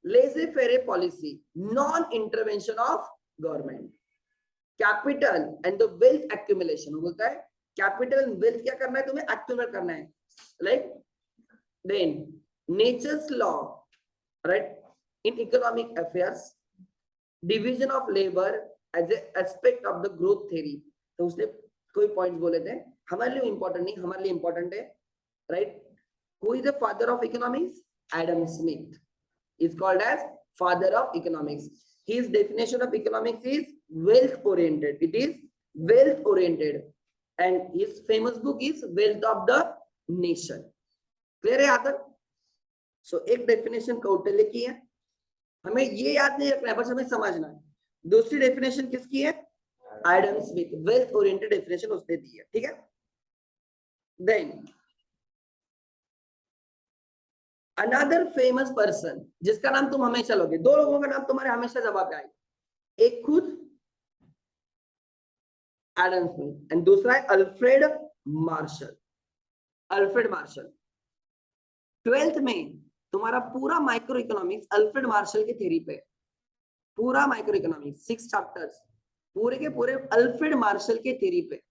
laissez-faire policy, non intervention of government. Capital and the wealth accumulation. बोलता है कैपिटल एंड वेल्थ क्या करना है तुम्हें? एक्यूमुलेट करना है. Like then nature's law, right, in economic affairs, division of labour as a aspect of the growth theory. तो उसने कोई पॉइंट्स बोले थे हमारे लिए इंपॉर्टेंट नहीं, हमारे लिए इंपॉर्टेंट है, right. Who is the father of economics? Adam Smith is called as father of economics. His definition of economics is wealth oriented. It is wealth oriented, and his famous book is Wealth of the Nation. Clear है यहाँ तक? So एक definition Kautilya की है, हमें ये याद नहीं रखना है, बस हमें समझना है. दूसरी definition किसकी है? Adam Smith. wealth oriented definition उसने दी है. ठीक है. Then अनदर फेमस पर्सन जिसका नाम तुम हमेशा लोगे, दो लोगों का नाम तुम्हारे हमेशा जवाब आएगा. एक खुद एडम स्मिथ एंड दूसरा है Alfred Marshall. Alfred Marshall 12th में तुम्हारा पूरा माइक्रो इकोनॉमिक्स अल्फ्रेड मार्शल की थ्योरी पे. पूरा माइक्रो इकोनॉमिक्स 6 चैप्टर्स पूरे के पूरे अल्फ्रेड मार्शल के थ्योरी पे.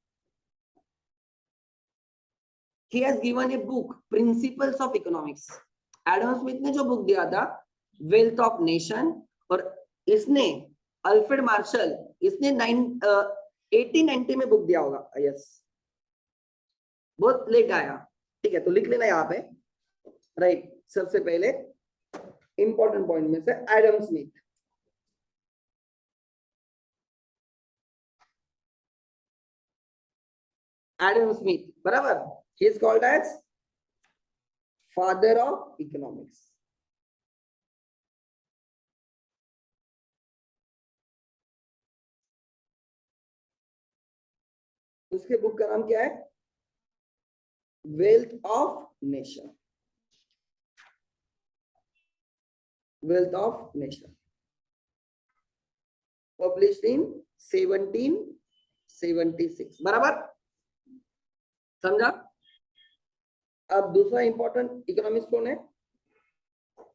He has given a book, Principles of Economics. Adam Smith ने जो बुक दिया था वेल्थ ऑफ नेशन, और इसने अल्फ्रेड मार्शल इसने 1890 में बुक दिया होगा. यस, बहुत लेट आया. ठीक है, तो लिख लेना यहाँ पे, राइट. सबसे पहले इंपॉर्टेंट पॉइंट में से एडम स्मिथ, एडम स्मिथ बराबर, he is called as father of economics. उसके बुक का नाम क्या है? Wealth of nation, wealth of nation, published in 1776 बराबर, समझा? अब दूसरा इंपॉर्टेंट इकोनॉमिस्ट कौन है?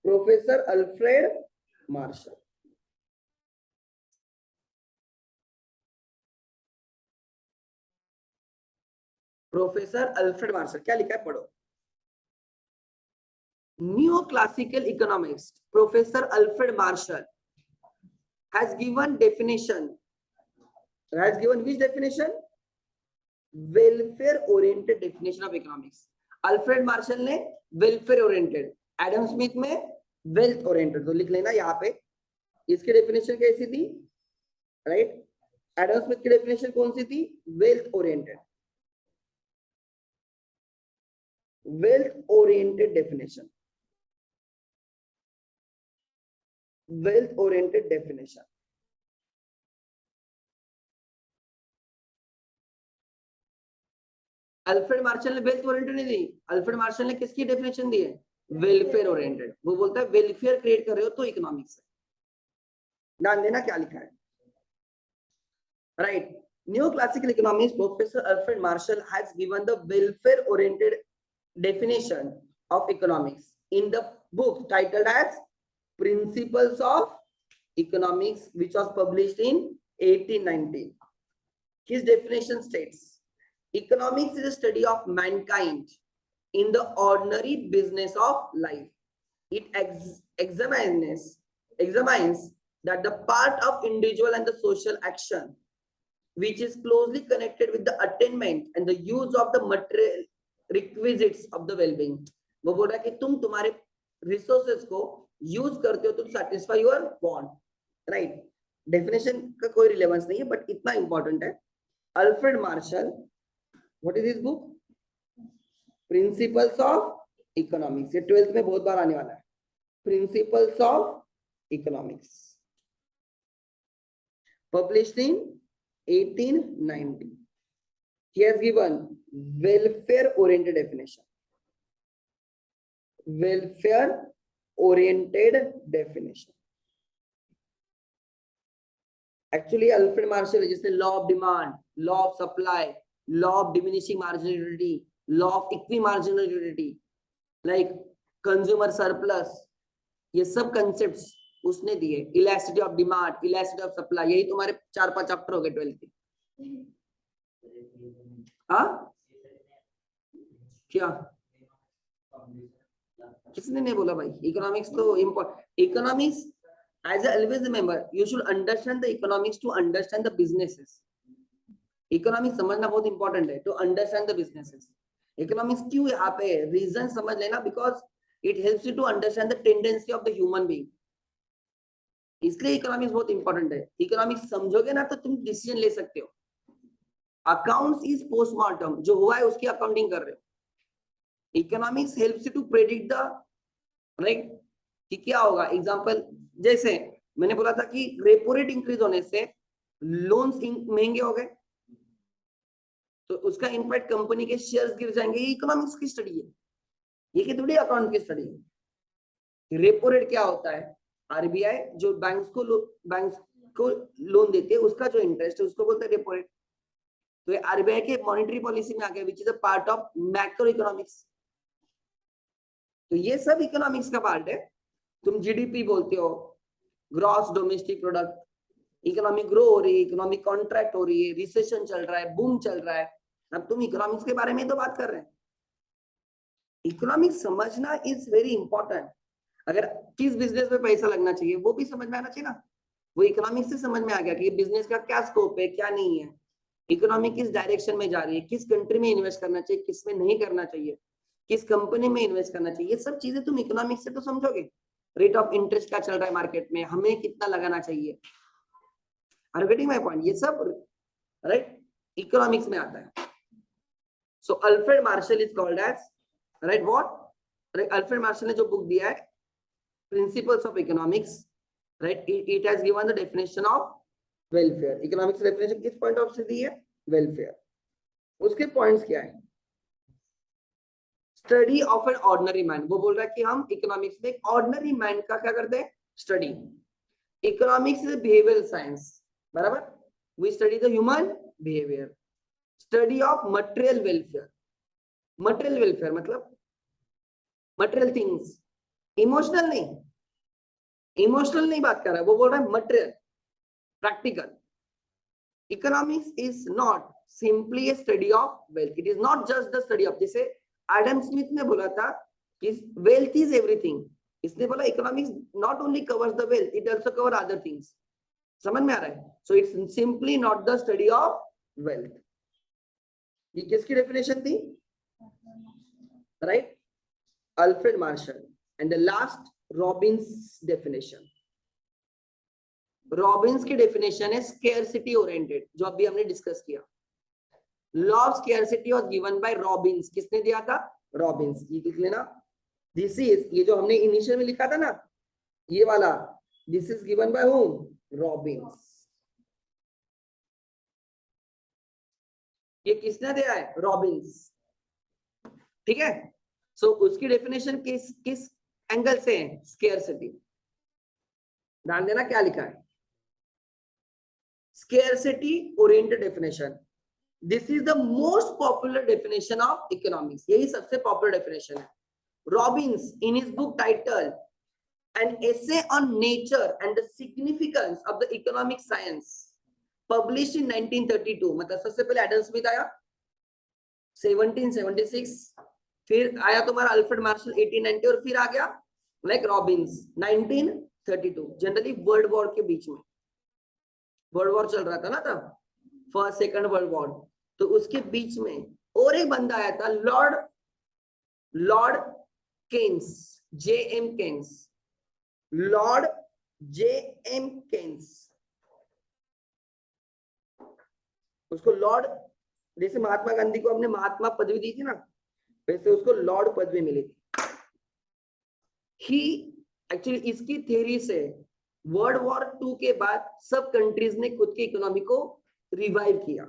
Professor Alfred Marshall. Professor Alfred Marshall, क्या लिखा है पढ़ो। New classical economist professor Alfred Marshall has given definition, has given which definition? Welfare oriented definition of economics. Alfred Marshall ने वेलफेयर ओरिएंटेड, एडम स्मिथ में wealth oriented, तो लिख लेना यहाँ पे। इसकी डेफिनेशन कैसी थी? राइट, एडम स्मिथ की डेफिनेशन कौन सी थी? Wealth oriented, wealth oriented definition, wealth oriented definition. Alfred Marshall ने वेल्थ ओरिएंटेड नहीं दी, अल्फ्रेड मार्शल ने किसकी डेफिनेशन दी है? Welfare oriented. वो बोलता है वेलफेयर क्रिएट कर रहे हो तो इकोनॉमिक्स है। ध्यान देना क्या लिखा है, right. New classical economics professor Alfred martial has given the welfare oriented definition of economics in the book titled as Principles of Economics, which was published in 1819. His definition states, economics is a study of mankind in the ordinary business of life. It examines that the part of individual and the social action which is closely connected with the attainment and the use of the material requisites of the well-being. वो बोल रहा है कि तुम तुम्हारे resources को use करते हो to satisfy your want, right. Definition का कोई रिलेवेंस नहीं है, बट इतना इंपॉर्टेंट है। Alfred Marshall, what is his book? Principles of economics. ये 12th में बहुत बार आने वाला है। Principles of economics, published in 1890. He has given welfare oriented definition, welfare oriented definition. Actually Alfred Marshall जिसने law of demand, law of supply, law of diminishing marginal utility, law of equi marginal utility, like consumer surplus, ये सब concepts उसने दिए। Elasticity of demand, elasticity of supply, यही तुम्हारे 4-5 chapter हो गए 12th के। हाँ क्या किसने नहीं बोला भाई? इकोनॉमिक्स तो important. Economics as I always remember, you should understand the economics to understand the businesses. Economics समझना बहुत इंपॉर्टेंट है, to understand the businesses. Economics क्यों यहाँ पे? रीजन समझ लेना, because it helps you to understand the tendency of the human being. इसलिए economics बहुत इंपॉर्टेंट है। इकोनॉमिक्स समझोगे ना तो तुम डिसीजन ले सकते हो। अकाउंट्स इज पोस्टमार्टम, जो हुआ है उसकी अकाउंटिंग कर रहे हो। Economics helps you to predict the, right, कि क्या होगा। एग्जांपल, जैसे मैंने बोला था कि रेपो रेट इंक्रीज होने से लोन्स महंगे हो गए, तो उसका इम्पैक्ट कंपनी के शेयर्स गिर जाएंगे। ये इकोनॉमिक्स की स्टडी है, ये कि थोड़ी अकाउंट की स्टडी है। रेपो रेट क्या होता है? आरबीआई जो बैंक्स को लोन देते हैं उसका जो इंटरेस्ट है उसको बोलते हैं रेपो रेट। तो ये आरबीआई के मॉनेटरी पॉलिसी में आ गया, which is a part of macro economics. तो ये सब इकोनॉमिक्स का पार्ट है। तुम जीडीपी बोलते हो, gross domestic product, economy grow हो रही है, इकोनॉमिक कॉन्ट्रैक्ट हो रही है, रिसेशन चल रहा है, बूम चल रहा है, अब तुम इकोनॉमिक्स के बारे में तो बात कर रहे हैं। इकोनॉमिक्स समझना इज वेरी इंपॉर्टेंट। अगर किस बिजनेस में पैसा लगना चाहिए वो भी समझ में आना चाहिए ना। वो इकोनॉमिक्स से समझ में आ गया कि बिजनेस का क्या स्कोप है, क्या नहीं है, इकोनॉमी किस डायरेक्शन में जा रही है, किस कंट्री में इन्वेस्ट करना चाहिए, किस में नहीं करना चाहिए, किस कंपनी में इन्वेस्ट करना चाहिए, ये सब चीजें तुम इकोनॉमिक्स से तो समझोगे, रेट ऑफ इंटरेस्ट क्या चल रहा है मार्केट में, हमें कितना लगाना चाहिए। Are you getting my point? ये सब राइट इकोनॉमिक्स में आता है। So Alfred Marshall is called as right what, Alfred Marshall ने जो बुक दिया है principles of economics, right, it has given the definition of welfare. Economics definition किस पॉइंट ऑफ से दी है? वेलफेयर। उसके पॉइंट्स क्या है? Study of an ordinary man, वो बोल रहा है कि हम इकोनॉमिक्स में एक ऑर्डिनरी मैन का क्या करते हैं? Study. Economics is behavioural science, बराबर, we study the human behaviour. Study of material welfare, material welfare मतलब मटेरियल थिंग्स, इमोशनल नहीं, इमोशनल नहीं बात कर रहा है, वो बोल रहा है material, practical. Economics is not simply a study of wealth, it is not just the study of, जैसे एडम स्मिथ ने बोला था कि वेल्थ इज एवरीथिंग, इसने बोला economics not only covers the wealth, it also cover other things. समझ में आ रहा है? So it's simply not the study of wealth. ये किसकी डेफिनेशन थी? Right, Alfred Marshall. And the last Robins definition. Robins की डेफिनेशन है स्केर्सिटी ओरिएंटेड, जो अभी हमने डिस्कस किया। Law of scarcity was given by Robins. किसने दिया था? रॉबिन्स। ये लिख लेना, दिस इज, ये जो हमने इनिशियल में लिखा था ना ये वाला, this is given by whom? Robins. ये किसने दिया है? रॉबिन्स। ठीक है, सो उसकी डेफिनेशन किस किस एंगल से है? स्केर्सिटी। ध्यान देना क्या लिखा है, scarcity oriented definition. This is the most popular definition of economics. यही सबसे popular definition है। Robbins in his book titled An Essay on Nature and the Significance of the Economic Science published in 1932, मतलब सबसे पहले Adam Smith आया 1776, फिर आया तुम्हारा अल्फ्रेड मार्शल 1890 और फिर आ गया like Robins 1932। Generally world war के बीच में, वर्ल्ड वॉर चल रहा था ना तब, फर्स्ट सेकंड वर्ल्ड वॉर, तो उसके बीच में और एक बंदा आया था, Lord Keynes, J.M. Keynes, Lord J.M. Keynes. उसको लॉर्ड, जैसे महात्मा गांधी को हमने महात्मा पदवी दी थी ना, वैसे उसको लॉर्ड पदवी मिली थी। ही एक्चुअली इसकी थ्योरी से वर्ल्ड वॉर 2 के बाद सब कंट्रीज ने खुद की इकोनॉमी को रिवाइव किया।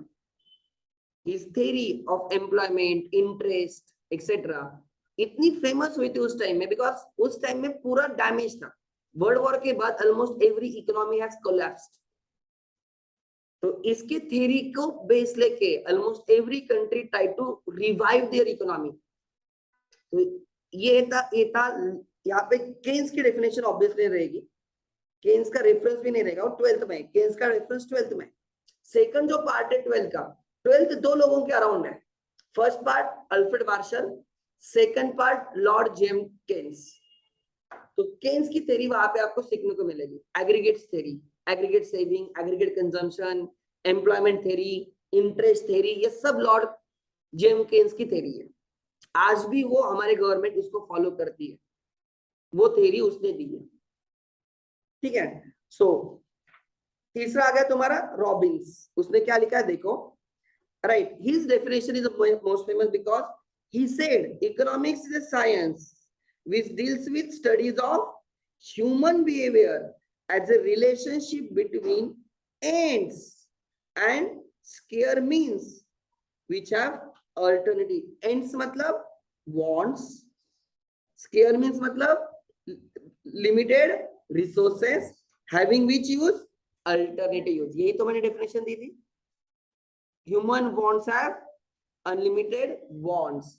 His theory of employment, interest etcetera इतनी फेमस हुई थी उस टाइम में, बिकॉज उस टाइम में पूरा डैमेज था। वर्ल्ड वॉर के बाद almost every economy has collapsed. तो इसके थ्योरी को बेस लेके almost every country try to revive their economy. तो ये था यहाँ पे केन्स की डेफिनेशन ऑब्वियसली रहेगी, केन्स का रेफरेंस भी नहीं रहेगा, और 12th में केन्स का रेफरेंस 12th में। सेकंड जो पार्ट है 12th का, 12th दो लोगों के अराउंड है। First part Alfred Marshall, second part Lord James Keynes. तो केन्स की थ्योरी वहां पे आपको सीखने को मिलेगी, aggregate theory, aggregate saving, aggregate consumption, employment theory, interest theory, ये सब लॉर्ड जेम्स केन्स की थ्योरी है। आज भी वो हमारे गवर्नमेंट उसको फॉलो करती है, वो थ्योरी उसने दी है। ठीक है, सो तीसरा आ गया तुम्हारा रॉबिन्स। उसने क्या लिखा है देखो, right, his definition is most famous because he said economics is a science which deals with studies of human behavior as a relationship between ends and square means which have alternative. ends मतलब wants, square means मतलब limited resources having which use alternative use. यही तो मैंने definition दी थी। Human wants have unlimited wants.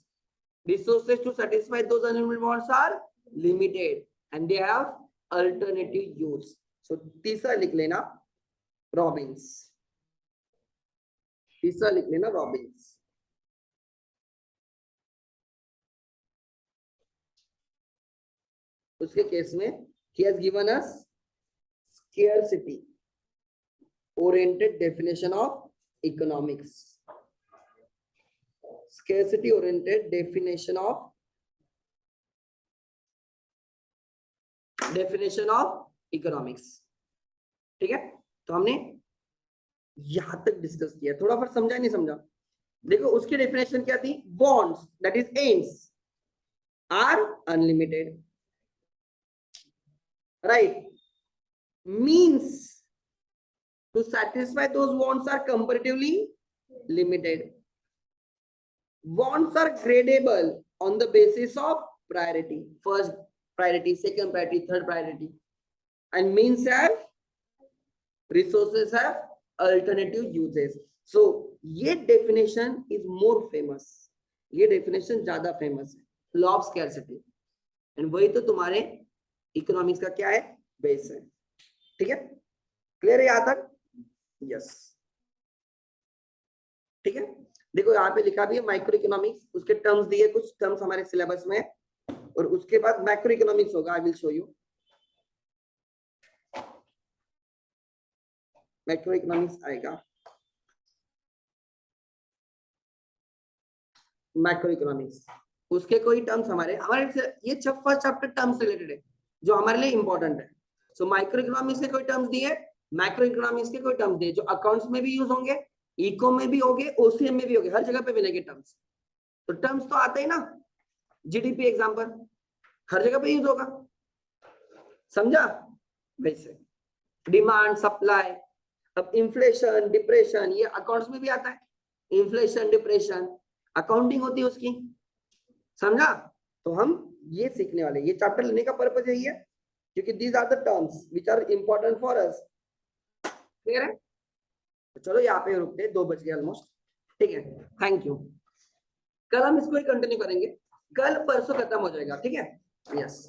Resources to satisfy those unlimited wants are limited and they have alternative use. So तीसरा लिख लेना Robins, तीसरा लिख लेना रॉबिन्स। उसके केस में he has given us scarcity oriented definition of economics. Scarcity oriented definition of definition of economics. ठीक है, तो हमने यहां तक डिस्कस किया, थोड़ा फिर समझा नहीं समझा? देखो उसकी डेफिनेशन क्या थी, bonds that is ends are unlimited, right, means to satisfy those wants are comparatively limited. Wants are gradable on the basis of priority, first priority, second priority, third priority, and means have, resources have alternative uses. So ये definition is more famous, ये definition ज्यादा famous है, law of scarcity, and वही तो तुम्हारे economics का क्या है, बेस है। ठीक है, क्लियर है यहाँ तक? यस, ठीक है। देखो यहाँ पे लिखा भी है माइक्रो इकोनॉमिक्स, उसके टर्म्स दिए, कुछ टर्म्स हमारे सिलेबस में, और उसके बाद मैक्रो इकोनॉमिक्स होगा। I will show you macro economics आएगा, मैक्रो इकोनॉमिक्स, उसके कोई टर्म्स हमारे ये फर्स्ट चैप्टर टर्म्स रिलेटेड है जो हमारे लिए इंपॉर्टेंट है। सो माइक्रो इकोनॉमिक्स के कोई टर्म्स दिए, मैक्रो इकोनॉमिक्स के कोई टर्म्स दिए जो अकाउंट्स में भी यूज होंगे, इको में भी होंगे, ओसीएम में भी होंगे, हर जगह पे मिलेंगे टर्म्स। तो टर्म्स तो आते ही ना, जीडीपी एग्जांपल हर जगह पे यूज होगा, समझा? वैसे डिमांड सप्लाई, अब इन्फ्लेशन डिप्रेशन ये अकाउंट्स में भी आता है, इन्फ्लेशन डिप्रेशन अकाउंटिंग होती है उसकी, समझा? तो हम ये सीखने वाले, ये चैप्टर लेने का पर्पज यही है क्योंकि these are the terms which are important for us. Clear है? तो चलो यहाँ पे रुकते हैं, 2 बज गए ऑलमोस्ट। ठीक है, थैंक यू। कल हम इसको ही कंटिन्यू करेंगे, कल परसों खत्म हो जाएगा। ठीक है, यस।